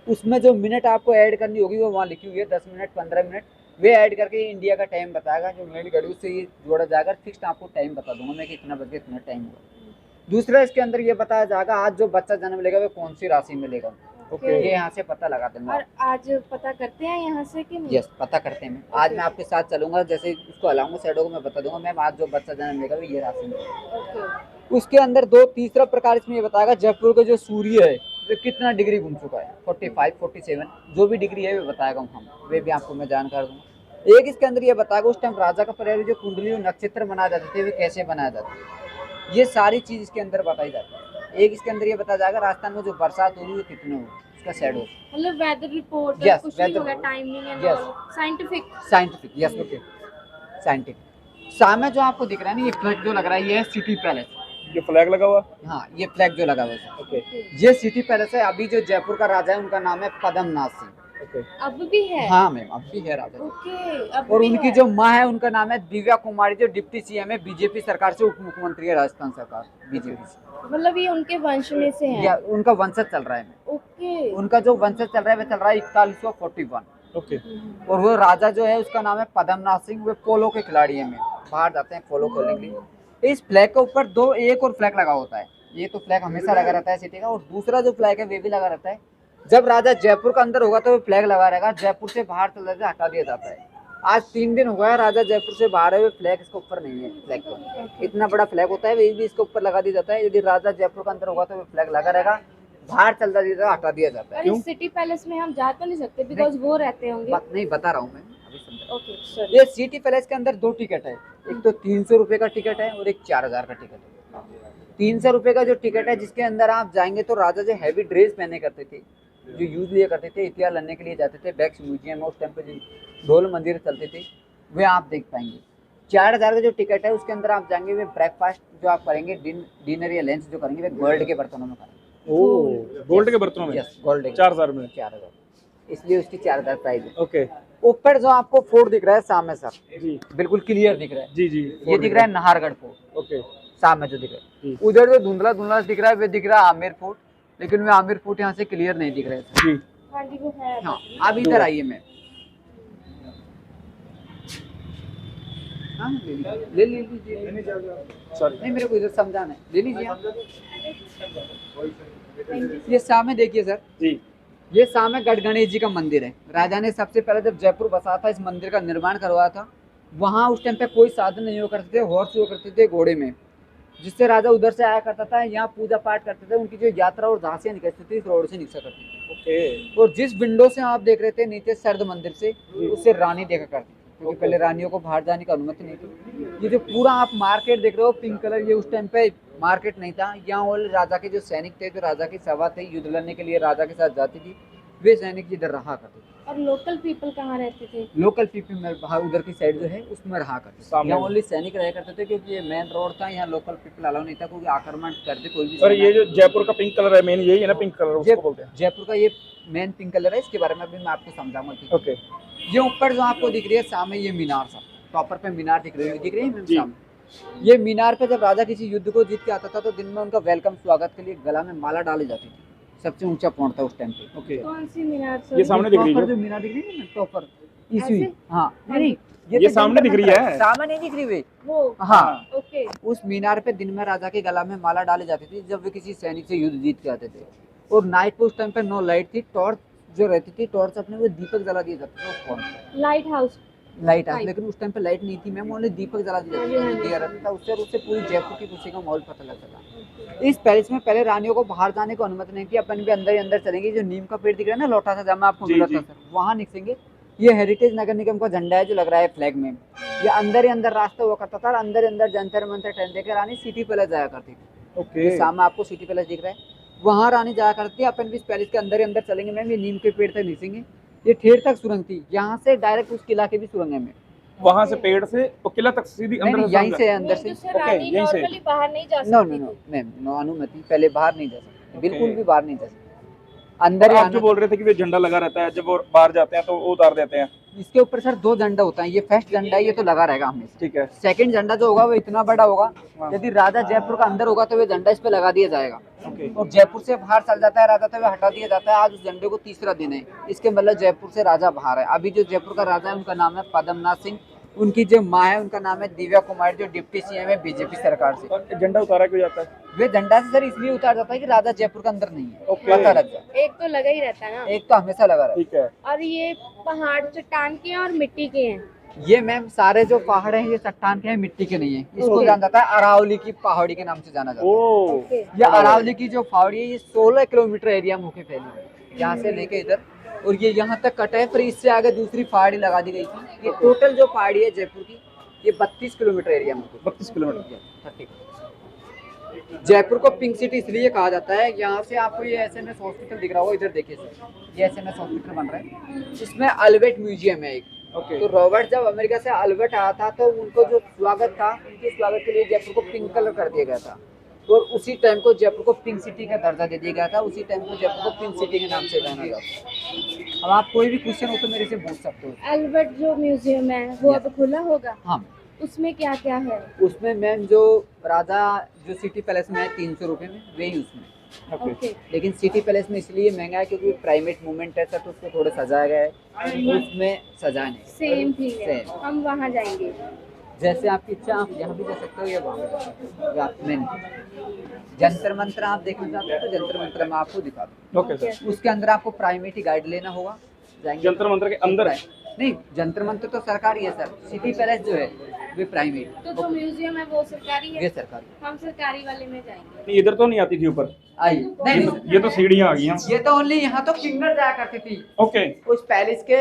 उसमें जो मिनट आपको ऐड करनी होगी वो वहाँ लिखी हुई है, 10 मिनट 15 मिनट, वे ऐड करके इंडिया का टाइम बताएगा। जो मेरी घड़ी उससे ये जोड़ा जाएगा, फिक्स्ड आपको टाइम बता दूंगा मैं कि इतना बजे इतना टाइम होगा। दूसरा इसके अंदर ये बताया जाएगा आज जो बच्चा जन्म लेगा वो कौन सी राशि में लेगा। ओके। ये यहाँ से पता लगाते हैं। और आज पता करते हैं यहाँ से कि नहीं? यस, पता करते हैं। आज मैं आपके साथ चलूंगा, जैसे उसको हलाऊंगा शैडो को मैं बता दूंगा मैम आज जो बच्चा जन्म लेगा वो ये राशि में। ओके। उसके अंदर दो तीसरा प्रकार इसमें ये बताएगा जयपुर का जो सूर्य है वो कितना डिग्री घूम चुका है, 45, 47 जो भी डिग्री है वो बताएगा हम, वे भी आपको मैं जानकार दूंगा। एक इसके अंदर ये बताएगा उस टाइम राजा का परिवार जो कुंडली और नक्षत्र बनाए जाते थे वे कैसे बनाए जाते थे, ये सारी चीज इसके अंदर बताई जाती है। एक इसके अंदर ये बताया जाएगा राजस्थान में जो बरसात होगी वो कितने होगी, उसका शेडो, मतलब वेदर रिपोर्ट Yes, कुछ नहीं weather होगा, report. Timing and Yes. All scientific. Scientific, yes okay scientific. सामने जो आपको दिख रहा है ना ये फ्लैग जो लग रहा है ये है सिटी पैलेस। जो फ्लैग लगा हुआ, हाँ ये फ्लैग जो लगा हुआ है ओके ये सिटी पैलेस है। अभी जो जयपुर का राजा है उनका नाम है पद्मनाथ सिंह। ओके अब भी है? हाँ मैम अब भी है राजा। ओके, अब और भी उनकी है। जो माँ है उनका नाम है दिव्या कुमारी जो डिप्टी सीएम है बीजेपी सरकार से, उप मुख्यमंत्री है राजस्थान सरकार बीजेपी से, मतलब ये उनके वंश में से है? या उनका वंशज चल रहा है। ओके। उनका जो वंशज चल रहा है वो चल रहा है 4141। ओके और वो राजा जो है उसका नाम है पद्मनाथ सिंह, वे पोलो के खिलाड़ी हैं, बाहर जाते हैं पोलो खेलने के लिए। इस फ्लैग के ऊपर दो एक और फ्लैग लगा होता है, ये तो फ्लैग हमेशा लगा रहता है सिटी का, और दूसरा जो फ्लैग है वे भी लगा रहता है। जब राजा जयपुर का अंदर होगा तो वो फ्लैग लगा रहेगा, जयपुर से बाहर चल जाता है हटा दिया जाता है। आज 3 दिन हो गया राजा जयपुर से बाहर है, वो फ्लैग इसके ऊपर नहीं है। फ्लैग को इतना बड़ा फ्लैग होता है वे भी इसके ऊपर लगा दिया जाता है। यदि राजा जयपुर का अंदर होगा तो वो फ्लैग लगा रहेगा, बाहर चल जाता है हटा दिया जाता है। अरे सिटी पैलेस में हम जा तो नहीं सकते बिकॉज वो रहते होंगे। बात नहीं बता रहा हूँ मैं अभी समझा। Okay sorry. ये सिटी पैलेस के अंदर 2 टिकट है, एक तो 300 रुपए का टिकट है और एक 4000 का टिकट है। 300 रुपए का जो टिकट है जिसके अंदर आप जाएंगे तो राजा जो हैवी ड्रेस पहने करते थे, जो यूज लिया करते थे, इतिहास लड़ने के लिए जाते थे, बैक्स म्यूजियम में उस टाइम पे ढोल मंदिर चलते थे, वे आप देख पाएंगे। 4000 का जो टिकट है उसके अंदर आप जाएंगे, वे ब्रेकफास्ट जो आप करेंगे डिनर या लंच जो करेंगे वे गोल्ड के बर्तनों में करेंगे। ओ गोल्ड के बर्तनों में, यस गोल्ड 4000 में, 4000, इसलिए उसकी 4000 प्राइस है। ओके ऊपर जो आपको फोर्ट दिख रहा है सामने सर, जी बिल्कुल क्लियर दिख रहा है, जी जी, ये दिख रहा है नाहरगढ़ फोर्ट। ओके सामने जो दिख रहा जी। है, उधर जो धुंधला धुंधला दिख रहा है वे दिख रहा है आमिर फोर्ट, लेकिन वे आमिर फोर्ट यहाँ से क्लियर नहीं दिख रहे हैं। जी हाँ जी वो है। हाँ अब इधर आइए मैं, हाँ ले लीजिए, सॉरी नहीं मेरे को इधर समझाना है, ले लीजिए आप। ये सामने देखिए सर, जी ये सामने गढ़ गणेश जी का मंदिर है। राजा ने सबसे पहले जब जयपुर बसा था इस मंदिर का निर्माण करवाया था। वहाँ उस टाइम पे कोई साधन नहीं हुआ करते थे, हॉर्स हुआ करते थे घोड़े में, जिससे राजा उधर से आया करता था, यहाँ पूजा पाठ करते थे। उनकी जो यात्रा और झांसियाँ निकलती थी इस रोड से निकला करती थी। ओके और जिस विंडो से आप देख रहे थे नीचे सर्द मंदिर से, उससे रानी देखा करती थी, क्योंकि पहले रानियों को बाहर जाने की अनुमति नहीं थी। ये जो पूरा आप मार्केट देख रहे हो पिंक कलर, ये उस टाइम पे मार्केट नहीं था। यहाँ और राजा के जो सैनिक थे, जो राजा की सभा थी, युद्ध लड़ने के लिए राजा के साथ जाती थी, वे सैनिक इधर रहा करते थे। और लोकल पीपल कहाँ रहते थे? लोकल पीपल में बाहर उधर की साइड जो है उसमें रहा करते थे। सामने यहाँ ओनली सैनिक रहा करते थे, क्योंकि ये मेन रोड था, यहाँ लोकल पीपल अलाउ नहीं था, क्योंकि आक्रमण करते कोई भी। सर ये जो जयपुर का पिंक कलर है मेन यही है ना, पिंक कलर उसको बोलते हैं। जयपुर का ये मेन पिंक कलर है, इसके बारे में अभी मैं आपको समझाऊंगा। ठीक है? ओके ये ऊपर जो आपको दिख रही है सामने, ये मीनार सा टॉपर पे मीनार दिख रही है मैम जी। सामने। ये मीनार पे जब राजा किसी युद्ध को जीत के आता था तो दिन में उनका वेलकम स्वागत के लिए गला में माला डाली जाती थी। सबसे ऊंचा पॉइंट था उस टाइम पे। ओके कौन सी मीनार? ये सामने दिख रही टॉपर है, जो मीनार दिख रही है ना टॉपर, इसी ऐसे? हाँ नहीं ये तो सामने दिख रही है। सामने नहीं दिख रही वे, वो हाँ ओके। उस मीनार पे दिन में राजा के गला में माला डाली जाती थी जब वे किसी सैनिक से युद्ध जीत के आते थे। और नाइट पे उस टाइम पे नो लाइट थी, टॉर्च जो रहती थी, टॉर्च अपने वो दीपक जला दिए जाते थे उस पॉइंट पे। Light house. Light house, Light. लेकिन उस टाइम पे लाइट नहीं थी मैम, ओनली दीपक जला दिया जाता था। उससे पूरी जयपुर की खुशी का माहौल पता लगता था। इस पैलेस में पहले रानियों को बाहर जाने की अनुमति नहीं थी, अपन भी अंदर ही अंदर चलेंगे। जो नीम का पेड़ दिख रहा है ना लोटा सा, जहाँ में आपको जी, मिला जी। था सर, वहाँ निकलेंगे। ये हेरिटेज नगर निगम का झंडा है जो लग रहा है फ्लैग में। ये अंदर ही अंदर रास्ता हुआ करता था, और अंदर ही अंदर जंतर मंतर ट्रेन देकर रानी सिटी पैलेस जाया करती थी। ओके सामने आपको सिटी पैलेस दिख रहा है, वहाँ रानी जाया करती है। अपन भी इस पैलेस के अंदर ही अंदर चलेंगे मैम। ये नीम के पेड़ तक निकलेंगे, ये ठेर तक सुरंग थी, यहाँ से डायरेक्ट उस किला के भी सुरंग है में। वहां से पेड़ से वो किला तक सीधी नहीं, अंदर यहीं से अंदर से। रानी यहीं से। नॉर्मली बाहर नहीं जा नो सकती नो नो थी। मैम, नो अनुमति, पहले बाहर नहीं जा सकते, बिल्कुल Okay. भी बाहर नहीं जा सकते, अंदर ही आप आना। जो बोल रहे थे कि वे झंडा लगा रहता है, जब वो बाहर जाते हैं तो वो उतार देते हैं। इसके ऊपर सर 2 झंडा होता है, ये फर्स्ट झंडा है, ये तो लगा रहेगा हमेशा। ठीक है सेकंड झंडा जो होगा वो इतना बड़ा होगा, हाँ। यदि राजा जयपुर का अंदर होगा तो वो झंडा इस पे लगा दिया जाएगा। ओके और जयपुर से बाहर चल जाता है राजा तो वो हटा दिया जाता है। आज उस झंडे को 3रा दिन है, इसके मतलब जयपुर से राजा बाहर है। अभी जो जयपुर का राजा है उनका नाम है पद्मनाथ सिंह, उनकी जो माँ है उनका नाम है दिव्या कुमारी, जो डिप्टी सीएम है बीजेपी सरकार से। और झंडा उतारा क्यों जाता है? वे झंडा से सर इसलिए उतार जाता है कि राजा जयपुर के अंदर नहीं है, Okay. पता लग जाए। एक तो लगा ही रहता है ना। एक तो हमेशा लगा रहा है। ठीक है और ये पहाड़ चट्टान के हैं और मिट्टी के हैं। ये मैम सारे जो पहाड़ हैं ये चट्टान के हैं, मिट्टी के नहीं है। इसको Okay. जाना जाता है अरावली की पहाड़ी के नाम से जाना जाता है। ओ ओके ये अरावली की जो पहाड़ी है ये 16 किलोमीटर एरिया में होके फैली है, यहाँ से लेके इधर, और ये यहाँ तक कटा है। फिर इससे आगे दूसरी पहाड़ी लगा दी गई थी। ये टोटल जो पहाड़ी है जयपुर की ये 32 किलोमीटर एरिया में होती है। 32 किलोमीटर 30। जयपुर को पिंक सिटी इसलिए कहा जाता है, यहाँ से आपको ये एसएमएस हॉस्पिटल दिख रहा होगा, इधर देखिए सर, ये एसएमएस हॉस्पिटल बन रहा है। इसमें अल्बर्ट म्यूजियम है एक। ओके तो रॉबर्ट जब अमेरिका से अल्बर्ट आया था तो उनको जो स्वागत था, उनके स्वागत के लिए जयपुर को पिंक कलर कर दिया गया था, और उसी टाइम को जयपुर को पिंक सिटी का दर्जा दे दिया गया था। उसी टाइम को जयपुर को पिंक सिटी के नाम से जाना जाता है। अब आप कोई भी क्वेश्चन हो तो मेरे से पूछ सकते हो। अल्बर्ट जो म्यूजियम है वो अब खुला होगा, हाँ, उसमें क्या क्या है? उसमें मैम जो राजा जो सिटी पैलेस में है 300 रुपये में, वही उसमें। ओके ओके लेकिन सिटी पैलेस में इसलिए महंगा है क्योंकि प्राइवेट मूवमेंट है सर, तो उसको थोड़ा सजाया गया है, उसमें सजा नहीं। सेम थिंग है, Same. हम वहाँ जाएंगे। जैसे आपकी इच्छा, आप यहाँ भी जा सकते हो या वहाँ भी जा सकते हो। आप में जंतर मंत्र आप देखना चाहते हो तो जंतर मंत्र में आपको दिखा दूँ। ओके सर उसके अंदर आपको प्राइमेट ही गाइड लेना होगा। जाएंगे जंतर मंत्र के अंदर है नहीं, जंतर मंत्र तो सरकारी है सर, सिटी पैलेस जो है वे प्राइवेट, तो जो म्यूजियम है वो सरकारी ये है, सरकारी। हम सरकारी वाले में जाएंगे। नहीं, इधर तो नहीं आती थी ऊपर, आई नहीं, ये तो सीढ़ियाँ आ गई हैं। ये तो ओनली यहाँ तो किंगडम जाया करती थी। ओके उस पैलेस के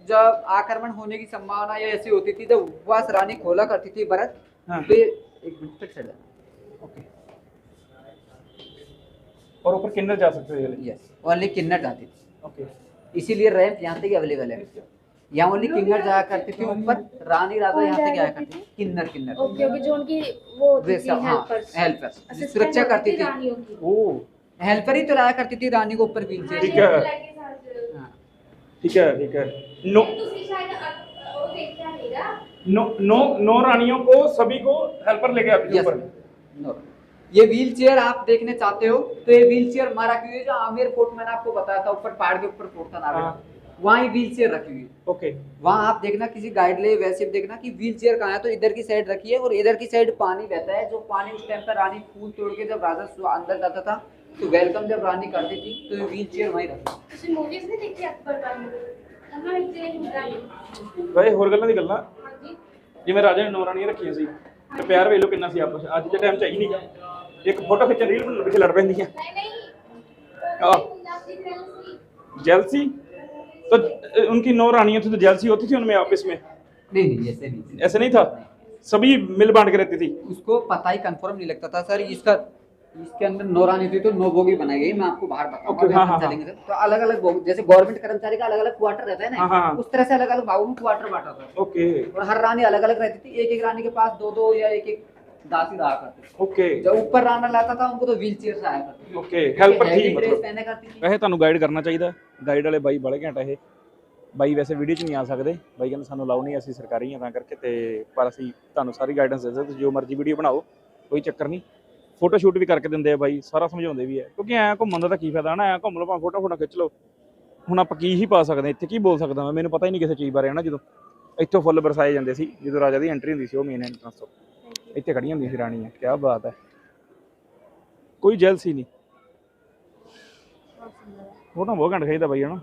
जब आक्रमण होने की संभावना या ऐसी होती थी, जब उपवास रानी खोला करती थी व्रत, हाँ। तो एक मिनट तक चढ़ जाना। ओके और ऊपर किन्नर जा सकते हो ये ले। यस, ओनली किन्नर जाती थी, ओके इसीलिए रैंप यहाँ तक अवेलेबल है। यहाँ ओनली किन्नर जाया करती थी ऊपर, रानी राजा यहाँ तक जाया करती थी। किन्नर किन्नर ओके ओके, जो उनकी वो होती वे थी सब, हाँ, हेल्पर्स, हेल्पर assistant सुरक्षा होती करती थी थी। रानियों की। ओ हेल्पर ही तो लाया करती थी रानी को ऊपर व्हील ठीक चेयर। है ठीक है नो नो नो नो रानियों को सभी को हेल्पर लेके आती थी Yes, ऊपर। no. ये व्हील चेयर आप देखने चाहते हो तो ये व्हील चेयर मारा क्यों है, जो आमेर फोर्ट मैंने आपको बताया था, ऊपर पहाड़ के ऊपर फोर्ट था नागरिक, हाँ। वहाँ ही व्हील चेयर रखी हुई है। ओके वहाँ आप देखना किसी गाइड ले वैसे भी देखना कि व्हील चेयर कहाँ है, तो इधर की साइड रखी है और इधर की साइड पानी बहता है। जो पानी उस टाइम पर रानी फूल तोड़ के जब राजा अंदर जाता था तो वेलकम जब रानी करती थी तो ये व्हील चेयर वहीं रखी। ਤੁਸੀਂ ਮੂਵੀਜ਼ ਨਹੀਂ ਦੇਖੀ ਅਕਬਰ ਬਾਣੀ? ਉਹਨਾਂ ਵਿੱਚ ਇਹ ਹੁੰਦਾ ਹੈ। ਵੈਸੇ ਹੋਰ ਗੱਲਾਂ ਦੀ ਗੱਲਾਂ ਹਾਂਜੀ ਜਿਵੇਂ ਰਾਜਾ ਨੇ ਨੌ ਰਾਣੀਆਂ ਰੱਖੀਆਂ ਸੀ ਤੇ ਪਿਆਰ ਵੇਖ ਲਓ ਕਿੰਨਾ ਸੀ ਆਪਸ ਵਿੱਚ। ਅੱਜ ਦੇ ਟਾਈਮ ਚ ਹੀ ਨਹੀਂਗਾ, ਇੱਕ ਫੋਟੋ ਖਿੱਚਣ ਰੀਲ ਬਣਾਉਣ ਪਿੱਛੇ ਲੜ ਪੈਂਦੀਆਂ। ਨਹੀਂ ਨਹੀਂ ਆਹ ਪੰਜਾਬੀ ਫਿਲਮ ਸੀ। जेलसी तो उनकी नौ रानियां थी तो जेलसी होती थी उनमें आपस में? नहीं ऐसे नहीं, ऐसे नहीं था, सभी मिल बांट के रहती थी। उसको पता ही कंफर्म नहीं लगता था सर। इसके अंदर 9 रानी थी तो 9 बोगी बनाई गई। मैं आपको बाहर बताऊंगा। Okay, हाँ, हाँ, चलेंगे सर तो अलग अलग बोगी, जैसे गवर्नमेंट कर्मचारी का अलग अलग क्वार्टर रहता है हाँ, ना, हाँ। उस तरह से अलग अलग भागों में क्वार्टर बांटा था। ओके और हर रानी अलग अलग रहती थी। एक एक रानी के पास 2-2 या एक एक दासी रहा करते थे। ओके जब ऊपर राना लाता था उनको तो व्हील चेयर से आया करते थे। ओके हेल्पर थी ड्रेस मतलब। पहने करती थी। ਵੈਸੇ ਤੁਹਾਨੂੰ ਗਾਈਡ ਕਰਨਾ ਚਾਹੀਦਾ, ਗਾਈਡ ਵਾਲੇ ਬਾਈ ਬੜੇ ਘੈਂਟ ਇਹ ਬਾਈ। ਵੈਸੇ ਵੀਡੀਓ 'ਚ ਨਹੀਂ ਆ ਸਕਦੇ, ਬਾਈ ਕਹਿੰਦੇ ਸਾਨੂੰ ਅਲਾਉ ਨਹੀਂ, ਅਸੀਂ ਸਰਕਾਰੀ ਹਾਂ ਤਾਂ ਕਰਕੇ, ਤੇ ਪਰ ਅਸੀਂ ਤੁਹਾਨੂੰ ਸਾਰੀ ਗਾਈਡੈਂਸ ਦੇ ਸਕਦੇ, ਤੁਸੀਂ ਜੋ ਮਰਜ਼ੀ ਵੀਡੀਓ ਬਣਾਓ, ਕੋਈ ਚੱਕਰ ਨਹੀਂ। ਫੋਟੋ ਸ਼ੂਟ ਵੀ ਕਰਕੇ ਦਿੰਦੇ ਆ ਬਾਈ, ਸਾਰਾ ਸਮਝਾਉਂਦੇ ਵੀ ਹੈ, ਕਿਉਂਕਿ ਐਂ ਘੁੰਮਣ ਦਾ ਤਾਂ ਕੀ ਫਾਇਦਾ ਨਾ, ਐਂ ਘੁੰਮ ਲਓ ਭਾਵੇਂ ਫੋਟੋ ਖਿੱਚ ਲਓ। ਹੁਣ ਆਪਾਂ ਕੀ ਹੀ ਪਾ ਸਕਦੇ ਇੱਥੇ, ਕੀ ਬੋਲ ਸਕਦਾ ਮੈਂ, ਮੈਨੂੰ ਪਤਾ ਹੀ ਨਹੀਂ ਕਿਸੇ ਚੀਜ਼ ਬਾਰੇ ਹੈ ਨਾ। ਜਦੋਂ ਇੱਥੋਂ ਫੁੱਲ ਬਰਸਾਏ ਜਾਂਦੇ ਸੀ ਜਦੋਂ ਰਾਜਾ ਦੀ ਐਂਟਰੀ ਹੁੰਦੀ ਸੀ, ਉਹ ਮੇਨ ਐਂਟਰੈਂਸ ਤੋਂ ਇੱਥੇ ਖੜੀਆਂ ਹੁੰਦੀਆਂ ਸੀ ਰਾਣੀਆਂ। ਕਿਆ ਬਾਤ ਹੈ, ਕੋਈ ਜੈਲਸੀ ਨਹੀਂ। ਫੋਟੋ ਬਹੁਤ ਘੰਟ ਖਿੱਚਦਾ ਬਾਈ ਹੈ ਨਾ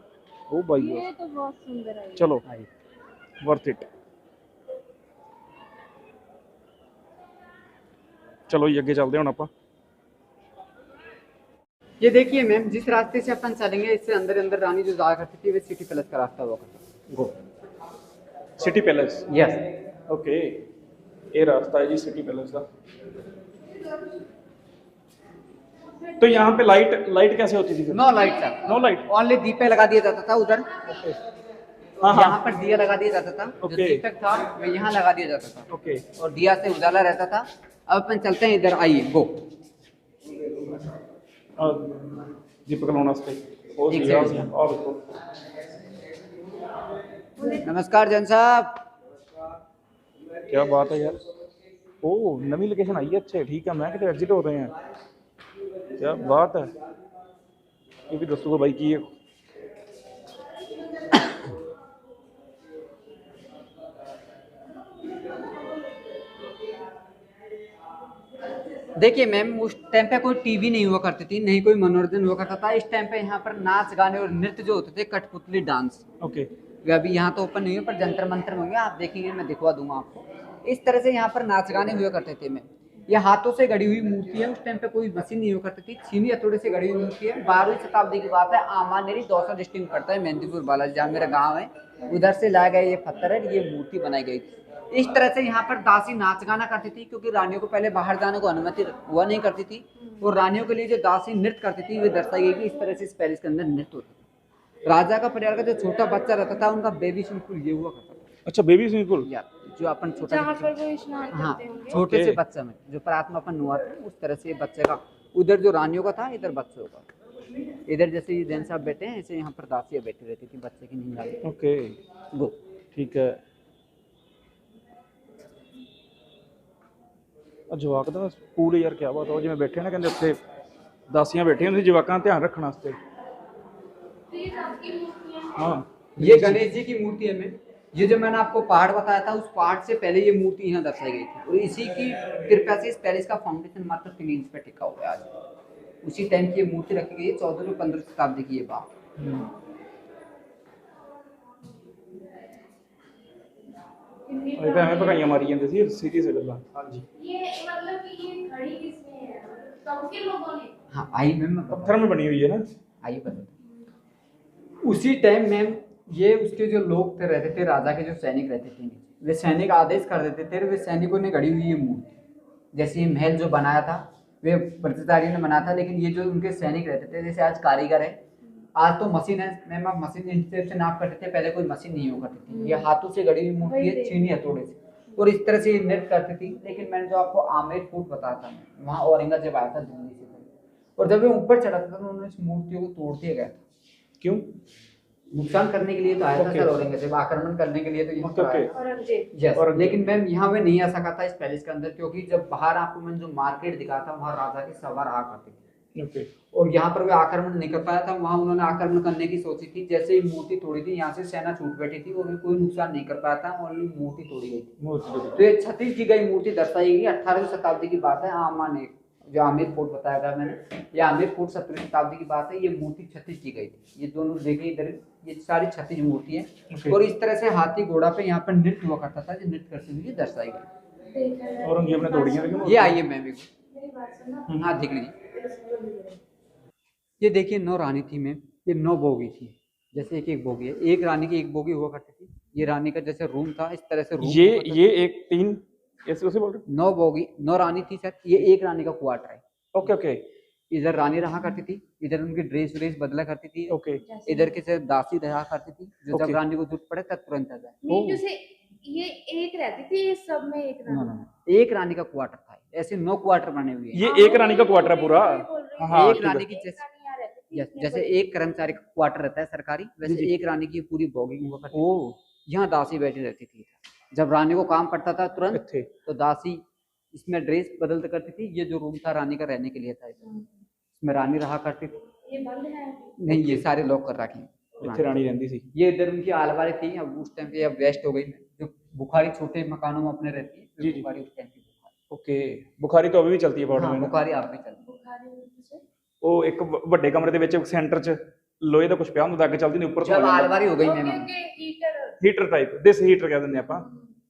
ਉਹ ਬਾਈ। ये तो बहुत सुंदर है। ਚਲੋ ਵਰਥ ਇਟ। चलो ये आगे चलते हैं अपन। ये देखिए मैम, जिस रास्ते से अपन चलेंगे इससे अंदर अंदर रानी जो जाया करती थी वो सिटी पैलेस का रास्ता हुआ करता। गो सिटी पैलेस। यस ओके, ये रास्ता है जी सिटी पैलेस का। तो यहाँ पे लाइट कैसे होती थी? No light sir, no light, only दीपे लगा दिया जाता था उधर। हाँ यहाँ पर दिया लगा दिया जाता था। जो Okay. दीपक था वो यहाँ लगा दिया जाता था ओके। और दिया से उजाला रहता था। अब अपन चलते हैं इधर, आइए गो। दीपक लाने वास्ते वो एक सी second। और देखो। नमस्कार जन साहब। क्या बात है यार, ओ नवी लोकेशन आई है। अच्छे ठीक है, मैं कितने एग्जिट हो रहे हैं, क्या बात है। ये भी दसूगा भाई की है। देखिए मैम, उस टाइम पे कोई टीवी नहीं हुआ करती थी, नहीं कोई मनोरंजन हुआ करता था। इस टाइम पे यहाँ पर नाच गाने और नृत्य जो होते थे, कठपुतली डांस, ओके वे अभी यहाँ तो ओपन नहीं है, पर जंतर मंतर में होंगे, आप देखेंगे, मैं दिखवा दूंगा आपको। इस तरह से यहाँ पर नाच गाने हुआ करते थे। मैं ये हाथों से गढ़ी हुई मूर्ति है, उस टाइम पे कोई मशीन नहीं हुआ करती थी, छीनी हथौड़े से गढ़ी हुई मूर्ति है। 12वीं शताब्दी की बात है। आमानेरी दौसा डिस्ट्रिक्ट पड़ता है, मेहंदीपुर बालाजी, जहाँ मेरा गाँव है, उधर से लाया गया ये पत्थर है, ये मूर्ति बनाई गई थी। इस तरह से यहाँ पर दासी नाच गाना करती थी, क्योंकि रानियों को पहले बाहर जाने को अनुमति हुआ नहीं करती थी, और रानियों के लिए जो दासी नृत्य करती थी वे दर्शाई गई कि इस तरह से इस पैलेस के अंदर नृत्य होता था। राजा का परिवार का जो छोटा बच्चा रहता था, उनका बेबी स्विमिंग पूल ये हुआ करता था। अच्छा, बेबी स्विमिंग पूल। या जो अपन छोटा जहाँ पर वो स्नान हाँ, करते होंगे। छोटे से Okay. बच्चे में जो प्रार्थना अपन नुआते हैं, उस तरह से बच्चे का उधर जो रानियों का था, इधर बच्चों का। इधर जैसे ये जैन साहब बैठे हैं, ऐसे यहाँ पर दासियाँ बैठी रहती थी, बच्चे की नींद आती ओके, गो। ठीक है। ਜਵਾਕ ਦਾ ਪੂਲ ਯਾਰ ਕੀ ਬਾਤ ਹੋ, ਜਿਵੇਂ ਬੈਠੇ ਨਾ ਕਹਿੰਦੇ ਉੱਥੇ ਦਾਸੀਆਂ ਬੈਠੀਆਂ ਹੁੰਦੀਆਂ ਜਵਾਕਾਂ ਦਾ ਧਿਆਨ ਰੱਖਣ ਵਾਸਤੇ। हाँ, ये गणेश जी की मूर्ति है। मैं ये जो मैंने आपको पहाड़ बताया था, उस पहाड़ से पहले ये मूर्ति यहाँ दर्शाई गई थी, और इसी की कृपा से इस पैलेस का फाउंडेशन मात्र 3 इंच पे टिका हुआ है आज। उसी टाइम की ये मूर्ति रखी गई है, 14वीं 15वीं शताब्दी की ये बात। ਇਹ ਤਾਂ ਐਵੇਂ ਭਗਾਈਆਂ ਮਾਰੀ ਜਾਂਦੇ ਸੀ, ਸੀਰੀਅਸ ਗੱਲਾਂ। ਹਾਂਜੀ, ये मतलब कि ये खड़ी किसने है? सबके लोगों ने। हाँ आई मैम, पत्थर में बनी हुई है ना। आइए बताते। उसी टाइम मैम ये उसके जो लोग थे रहते थे, राजा के जो सैनिक रहते थे, वे सैनिक आदेश कर देते थे, वे सैनिकों ने गढ़ी हुई ये मूर्ति, जैसे ये महल जो बनाया था वे ब्रजधारियों ने बनाया था, लेकिन ये जो उनके सैनिक रहते थे, जैसे आज कारीगर है, आज तो मशीन है मैम, आप मशीन इंच से नाप करते थे, पहले कोई मशीन नहीं हुआ करती थी। ये हाथों से गढ़ी हुई मूर्ति है, छीनी हथौड़े से, और इस तरह से ये नृत्य करती थी। लेकिन मैंने जो आपको आमेर फोर्ट बताया था, वहाँ औरंगजेब आया था दिल्ली से, और जब ये ऊपर चढ़ा था तो उन्होंने इस मूर्तियों को तोड़ दिया गया था। क्यों? नुकसान करने के लिए तो आया था Okay. सर औरंगजेब, आक्रमण करने के लिए तो यहाँ Okay, पर आया okay. था। औरंगजेब। Yes, औरंगजेब। लेकिन मैम यहाँ पे नहीं आ सका था इस पैलेस के अंदर, क्योंकि जब बाहर आपको मैंने जो मार्केट दिखा था, वहाँ राजा की सभा रहा करती थी, ओके, और यहाँ पर वे आक्रमण नहीं कर पाया था। वहाँ उन्होंने आक्रमण करने की सोची थी, जैसे ही मूर्ति तोड़ी थी, यहाँ से सेना छूट बैठी थी, और वे कोई नुकसान नहीं कर पाया था, ओनली मूर्ति तोड़ी गई थी। तो ये क्षतिज की गई मूर्ति दर्शाई गई। 18वीं शताब्दी की बात है। आमा ने जो आमेर फोर्ट बताया था मैंने, ये आमेर फोर्ट 17वीं शताब्दी की बात है। ये मूर्ति क्षतिज की गई थी। ये दोनों देखिए इधर, ये सारी क्षतिज मूर्ति है। Okay. और इस तरह से हाथी घोड़ा पे यहाँ पर नृत्य हुआ करता था, जो नृत्य करते हुए ये दर्शाई गई। औरंगजेब ने तोड़ियां लेकिन ये आइए मैम, मेरी बात सुनो। हाँ देख लीजिए। ये देखिए 9 रानी थी मैम, ये 9 बोगी थी, जैसे एक एक बोगी है, एक रानी की एक बोगी हुआ करती थी। ये रानी का जैसे रूम था, इस तरह से रूम ये एक 3 ऐसे उसे बोल रहे। 9 बोगी, 9 रानी थी सर। ये एक रानी का क्वार्टर है। ओके ओके इधर रानी रहा करती थी, इधर उनकी ड्रेस व्रेस बदला करती थी, ओके, इधर के से दासी रहा करती थी, जो जब Okay. रानी को जरूरत पड़े तब तुरंत आ जाए। मीनू से ये एक रहती थी, ये सब में एक नो ना। नो नो, एक रानी का क्वार्टर था। ऐसे 9 क्वार्टर बने हुए हैं। ये एक रानी का क्वार्टर है पूरा। हाँ, एक ठीक है। रानी की जैसे यस, जैसे एक कर्मचारी का क्वार्टर रहता है सरकारी, वैसे जी, जी। एक रानी की पूरी बोगी हुआ करती थी। ओ, यहाँ दासी बैठी रहती थी। जब रानी को काम पड़ता था तुरंत, ਇੱਥੇ तो दासी इसमें ड्रेस बदलते करती थी। ये जो रूम था रानी का रहने के लिए था, इसमें रानी रहा करती थी। ये बंद है। नहीं, ये सारे लॉक कर रखे हैं। ਇੱਥੇ ਰਾਣੀ ਰਹਿੰਦੀ ਸੀ। ये इधर उनकी आलवारी थी, अब उस टाइम पे अब वेस्ट हो गई। जो बुखारी छोटे मकानों में अपने रहती है, जी, जी। बुखारी उस टाइम की बुखारी। ओके, बुखाਰੀ तो अभी भी चलती है बॉर्डर हाँ, में ना। बुखारी आप भी चलती है। बुखारी से ਉਹ ਇੱਕ ਵੱਡੇ ਕਮਰੇ ਦੇ ਵਿੱਚ ਸੈਂਟਰ 'ਚ ਲੋਹੇ ਦਾ ਕੁਝ ਪਿਆ ਹੁੰਦਾ, ਅੱਗ ਚੱਲਦੀ ਨਹੀਂ, ਉੱਪਰ ਤੋਂ जब आलवारी हो गई okay ma'am, okay heater. Heater type, ਦੇਸੀ ਹੀਟਰ ਕਹਿ ਦਿੰਦੇ ਆਪਾਂ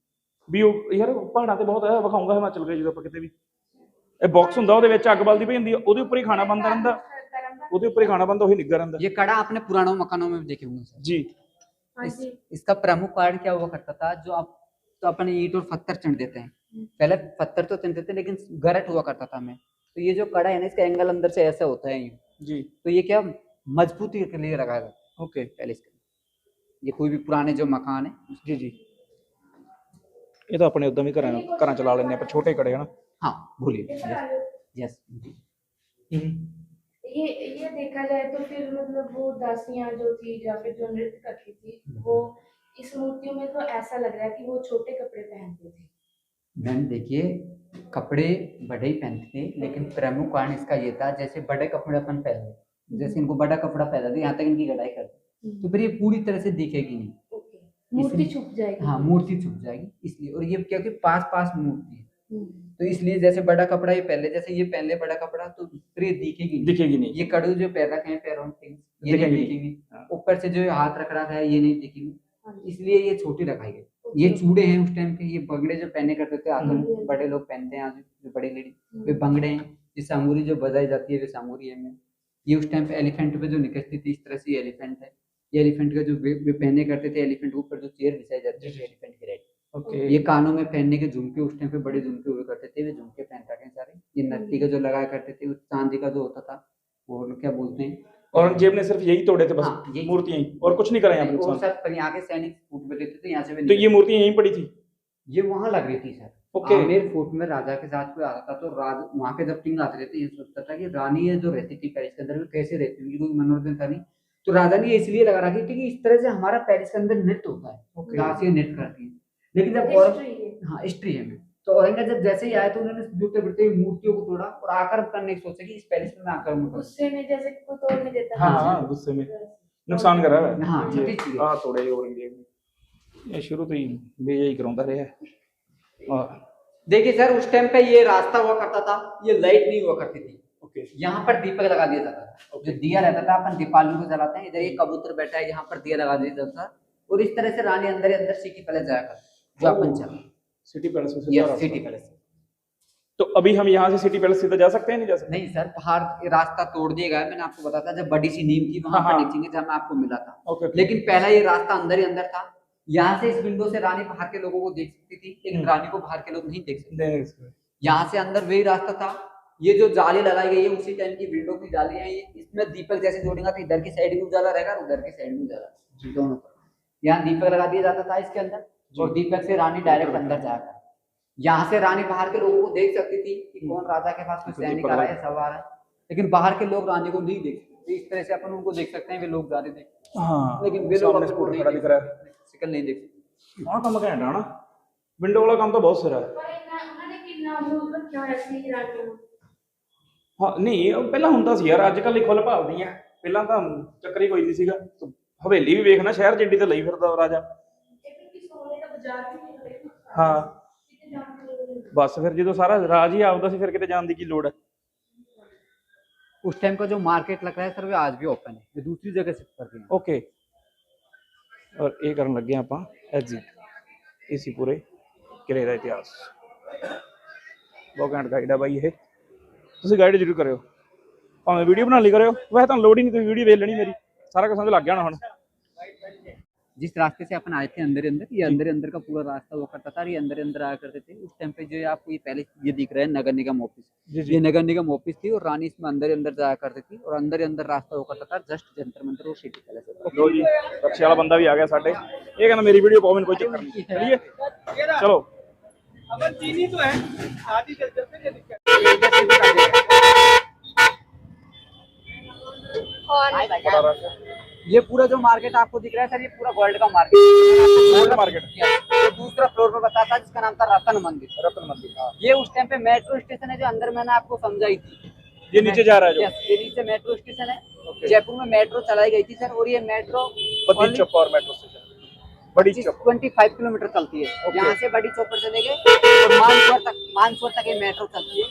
ਵੀ। ਉਹ ਯਾਰ ਪਹਾੜਾਂ ਤੇ ਬਹੁਤ ਹੈ, ਵਿਖਾਉਂਗਾ ਹਿਮਾਚਲ ਗਏ ਜਦੋਂ ਆਪਾਂ ਕਿਤੇ ਵੀ। ਇਹ ਬਾਕਸ ਹੁੰਦਾ, ਉਹਦੇ ਵਿੱਚ ਅੱਗ ਬਲਦੀ ਪਈ ਹੁੰਦੀ ਆ, ਉਹਦੇ ਉੱਪਰ ਹੀ ਖਾਣਾ ਬਣਦਾ ਰਹਿੰਦਾ, ਉਹਦੇ ਉੱਪਰ ਹੀ खाना बनता, वही निग्गर रहता। ये कड़ा आपने पुरानों मकानों में भी देखे होंगे सर। जी, हाँ जी। इसका प्रमुख कारण क्या हुआ करता था, जो आप तो अपन ईंट और पत्थर चढ़ देते हैं, पहले पत्थर तो चढ़ देते हैं, लेकिन गरट हुआ करता था मैं। तो ये जो कड़ा है ना, इसका एंगल अंदर से ऐसा होता है यूं। जी, तो ये क्या मजबूती के लिए लगाया जाता ओके, है पहले इसके। ये कोई भी पुराने जो मकान है, जी जी। ਇਹ ਤਾਂ ਆਪਣੇ ਉਦਾਂ ਵੀ ਘਰਾਂ ਚਲਾ ਲੈਂਦੇ ਆਪਾਂ, ਛੋਟੇ ਕੜੇ ਹਨ। हाँ भूलिए, यस। ये देखा जाए तो फिर मतलब वो दासियां जो थी या फिर जो नृत्य करती थी, वो इस मूर्तियों में तो ऐसा लग रहा है कि वो छोटे कपड़े पहनते थे। मैम देखिए, कपड़े बड़े ही पहनते थे, लेकिन प्रमुख कारण इसका ये था, जैसे बड़े कपड़े अपन पहने, जैसे इनको बड़ा कपड़ा पहना दे, यहाँ तक इनकी कढ़ाई कर दे, तो फिर ये पूरी तरह से दिखेगी नहीं। ओके, मूर्ति इसलिए- छुप जाएगी। हाँ, मूर्ति छुप जाएगी इसलिए। और ये क्योंकि पास पास मूर्ति है, हम्म। तो इसलिए जैसे बड़ा कपड़ा ये पहले, जैसे ये पहले बड़ा कपड़ा, तो फिर ये दिखेगी नहीं। दिखेगी नहीं। ये कड़ू जो पैर रखे हैं पैरों में, ये नहीं दिखेगी नहीं। दिखेगी। हाँ। ऊपर से जो हाथ रख रहा है, ये नहीं दिखेगी। हाँ इसलिए ये छोटी रखाई गई। ये चूड़े हैं उस टाइम के, ये बंगड़े जो पहने करते थे आजकल बड़े लोग पहनते हैं, आज जो बड़े लेडी वे बंगड़े हैं। ये सामूरी जो बजाई जाती है वे सामूरी है में। ये उस टाइम पे एलिफेंट पे जो निकलती थी, इस तरह से ये एलिफेंट है। ये एलिफेंट का जो वे पहने करते थे, एलिफेंट के ऊपर जो चेयर बिछाई जाती है एलिफेंट की राइट। ओके ये कानों में पहनने के झुमके उस टाइम पे बड़े झुमके हुए करते थे, वे झुमके पहन रखे सारे। ये नत्ती का जो लगाया करते थे, वो चांदी का जो होता था वो क्या बोलते हैं। औरंगजेब ने सिर्फ यही तोड़े थे बस, हाँ, यही। मूर्तियां ही, और कुछ नहीं करा यहाँ पे और नुकसान। सर पर यहाँ के सैनिक फूट में लेते थे, यहाँ से भी तो ये मूर्तियां यहीं पड़ी थी। ये वहाँ लग रही थी सर। ओके। आमेर फोर्ट में राजा के साथ कोई आता था तो वहाँ के जब किंग आते थे, ये सोचता था कि रानी है जो रहती थी पेरिस के अंदर में कैसे रहती होगी, कोई मनोरंजन था नहीं। तो राजा ने ये इसलिए लगा रखी क्योंकि इस तरह से हमारा पेरिस के अंदर नृत्य होता है, ओके। यहाँ से नृत्य करती है। लेकिन जब हाँ हिस्ट्री है में, तो औरंगजेब जैसे ही आए तो उन्होंने जुड़ते जुड़ते मूर्तियों को तोड़ा और आक्रमण करने की सोचा कि इस पैलेस में मैं आक्रमण करूं। गुस्से में जैसे कोई तोड़ने देता हाँ हाँ, गुस्से में नुकसान करा है। हाँ, ये छोटी चीज़ है। हाँ तोड़े औरंगजेब ने, ये शुरू तो ही बेयही कराता रहा है। और देखिए सर उस टाइम पे ये रास्ता हुआ करता था, ये लाइट नहीं हुआ करती थी। ओके यहाँ पर दीपक लगा दिया जाता था, जो दिया रहता था अपन दीपावली को जलाते हैं। इधर ये कबूतर बैठा है, यहाँ पर दिया लगा दिया जाता था और इस तरह से रानी अंदर ही अंदर सिटी पैलेस जाया करती, जो अपन चला सिटी पैलेस में से यस सिटी पैलेस। तो अभी हम यहाँ से सिटी पैलेस सीधा जा सकते हैं, नहीं जा सकते? नहीं सर, बाहर रास्ता तोड़ दिया गया है। मैंने आपको बताया था जब बड़ी सी नीम थी वहां हाँ, पर हाँ। नीचे जहाँ मैं आपको मिला था। ओके लेकिन पहला ये रास्ता अंदर ही अंदर था। यहाँ से इस विंडो से रानी बाहर के लोगों को देख सकती थी, लेकिन रानी को बाहर के लोग नहीं देख सकते। यहाँ से अंदर वही रास्ता था। ये जो जाली लगाई गई है उसी टाइम की विंडो की जाली है ये। इसमें दीपक जैसे जोड़ेगा तो इधर की साइड में उजाला रहेगा और उधर की साइड में उजाला, दोनों पर। यहाँ दीपक लगा दिया जाता था इसके अंदर और दीपक से रानी डायरेक्ट अंदर जाकर यहाँ से रानी बाहर के लोगों को देख सकती थी कि कौन राजा के पास कोई सैनिक आ रहा है, सवार है। लेकिन बाहर के लोग रानी को नहीं देख सकते। इस तरह से अपन उनको देख सकते हैं, वे लोग जा रहे थे, हाँ लेकिन वे लोग सामने अपन को स्कूटर नहीं खड़ा देख दिख रहा है। सकते, शिकल नहीं देख सकते। हाँ काम घैंट है ना, विंडो वाला काम तो बहुत सिरा है। ਪਰ ਇਹਨਾਂ ਨੇ ਕਿੰਨਾ ਮੂਲ ਰੱਖਿਆ ਹੋਇਆ ਸੀ ਰਾਣੀ ਨੂੰ। ਹਾਂ ਨਹੀਂ ਉਹ ਪਹਿਲਾਂ ਹੁੰਦਾ ਸੀ ਯਾਰ, ਅੱਜ ਕੱਲ੍ਹ ਹੀ ਖੁੱਲ ਭਾਲਦੀਆਂ। ਪਹਿਲਾਂ ਤਾਂ ਚੱਕਰ ਹੀ ਕੋਈ ਨਹੀਂ ਸੀਗਾ। ਹਵੇਲੀ ਵੀ ਵੇਖਣਾ ਸ਼ਹਿਰ ਜਿੱਡੀ ਤੇ ਲਈ ਫਿਰਦਾ ਰਾਜਾ। ਇਹ ਵੀ ਕਿ ਸੋਨੇ ਦਾ ਬਾਜ਼ਾਰ ਵੀ ਨਹੀਂ ਹੋਵੇ। ਹਾਂ ਕਿਤੇ ਜਾਣ ਦੀ ਲੋੜ ਨਹੀਂ। ਬਸ ਫਿਰ ਜਦੋਂ ਸਾਰਾ ਰਾਜ ਹੀ ਆਪਦਾ ਸੀ ਫਿਰ ਕਿਤੇ ਜਾਣ ਦੀ ਕੀ ਲੋੜ ਹੈ। उस टाइम का जो मार्केट लग रहा है सर, वे आज भी ओपन है, वे दूसरी जगह शिफ्ट कर दिए हैं। ਓਕੇ ਔਰ ਇਹ ਕਰਨ ਲੱਗੇ ਆਪਾਂ ਐਗਜ਼ਿਟ ਇਸੀ ਪੂਰੇ ਕਿਲੇ ਦਾ ਇਤਿਹਾਸ। ਬਹੁਤ ਘੈਂਟ ਗਾਈਡ ਹੈ ਬਾਈ ਇਹ, ਤੁਸੀਂ ਗਾਈਡ ਜ਼ਰੂਰ ਕਰਿਓ, ਭਾਵੇਂ ਵੀਡੀਓ ਬਣਾ ਲਈ ਕਰਿਓ। ਵੈਸੇ ਤਾਂ ਲੋੜ ਹੀ ਨਹੀਂ, ਤੁਸੀਂ ਵੀਡੀਓ ਵੇਖ ਲੈਣੀ ਮੇਰੀ, ਸਾਰਾ ਕੁਝ ਸਮਝ ਲੱਗ ਜਾਣਾ ਹੁਣ। जिस रास्ते से अपन आए थे अंदर अंदर, ये अंदर अंदर का पूरा रास्ता वो करता था, ये अंदर अंदर आया करते थे। उस टाइम पे जो आपको ये पहले ये दिख रहा है नगर निगम ऑफिस, जी ये नगर निगम ऑफिस थी और रानी इसमें अंदर अंदर जाया करती थी और अंदर अंदर रास्ता वो करता था जस्ट जंतर मंतर और सिटी पैलेस। ਲੋ ਜੀ ਰਕਸ਼ੇ ਵਾਲਾ ਬੰਦਾ ਵੀ ਆ ਗਿਆ ਸਾਡੇ। ਇਹ ਕਹਿੰਦਾ ਮੇਰੀ ਵੀਡੀਓ ਪਾਓ, ਮੈਨੂੰ ਕੋਈ ਚੱਕਰ ਨਹੀਂ। ਚਲਿਏ ਚਲੋ। अपन चीनी तो है, आधी चल चलते हैं दिक्कत। ये पूरा जो मार्केट आपको दिख रहा है सर, ये पूरा वर्ल्ड का मार्केट, गोल्ड मार्केट, ये दूसरा फ्लोर पे बताया था जिसका नाम था रतन मंदिर। रतन मंदिर। हाँ ये उस टाइम पे मेट्रो स्टेशन है जो अंदर मैंने आपको समझाई थी। ये नीचे जा रहा है जो। यस, ये नीचे मेट्रो स्टेशन है। ओके। जयपुर में मेट्रो चलाई गई थी सर, और ये मेट्रो बड़ी चौक और मेट्रो स्टेशन, बड़ी चौक। 25 किलोमीटर चलती है। ओके। यहाँ से बड़ी चौक पर चले गए और मानसरोवर तक ये मेट्रो चलती है।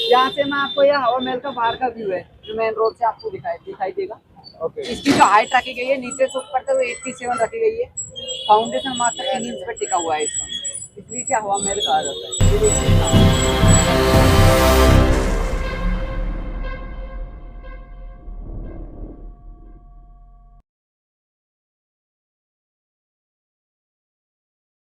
यहाँ से मैं आपको यह हवा महल का बाहर का व्यू है जो मेन रोड से आपको दिखाई देगा। ओके इसकी जो हाइट रखी गई है नीचे से ऊपर तक 87 रखी गई है। फाउंडेशन मात्र 3 इंच पे टिका हुआ है इसका, इसलिए इसे हवा महल कहा जाता है।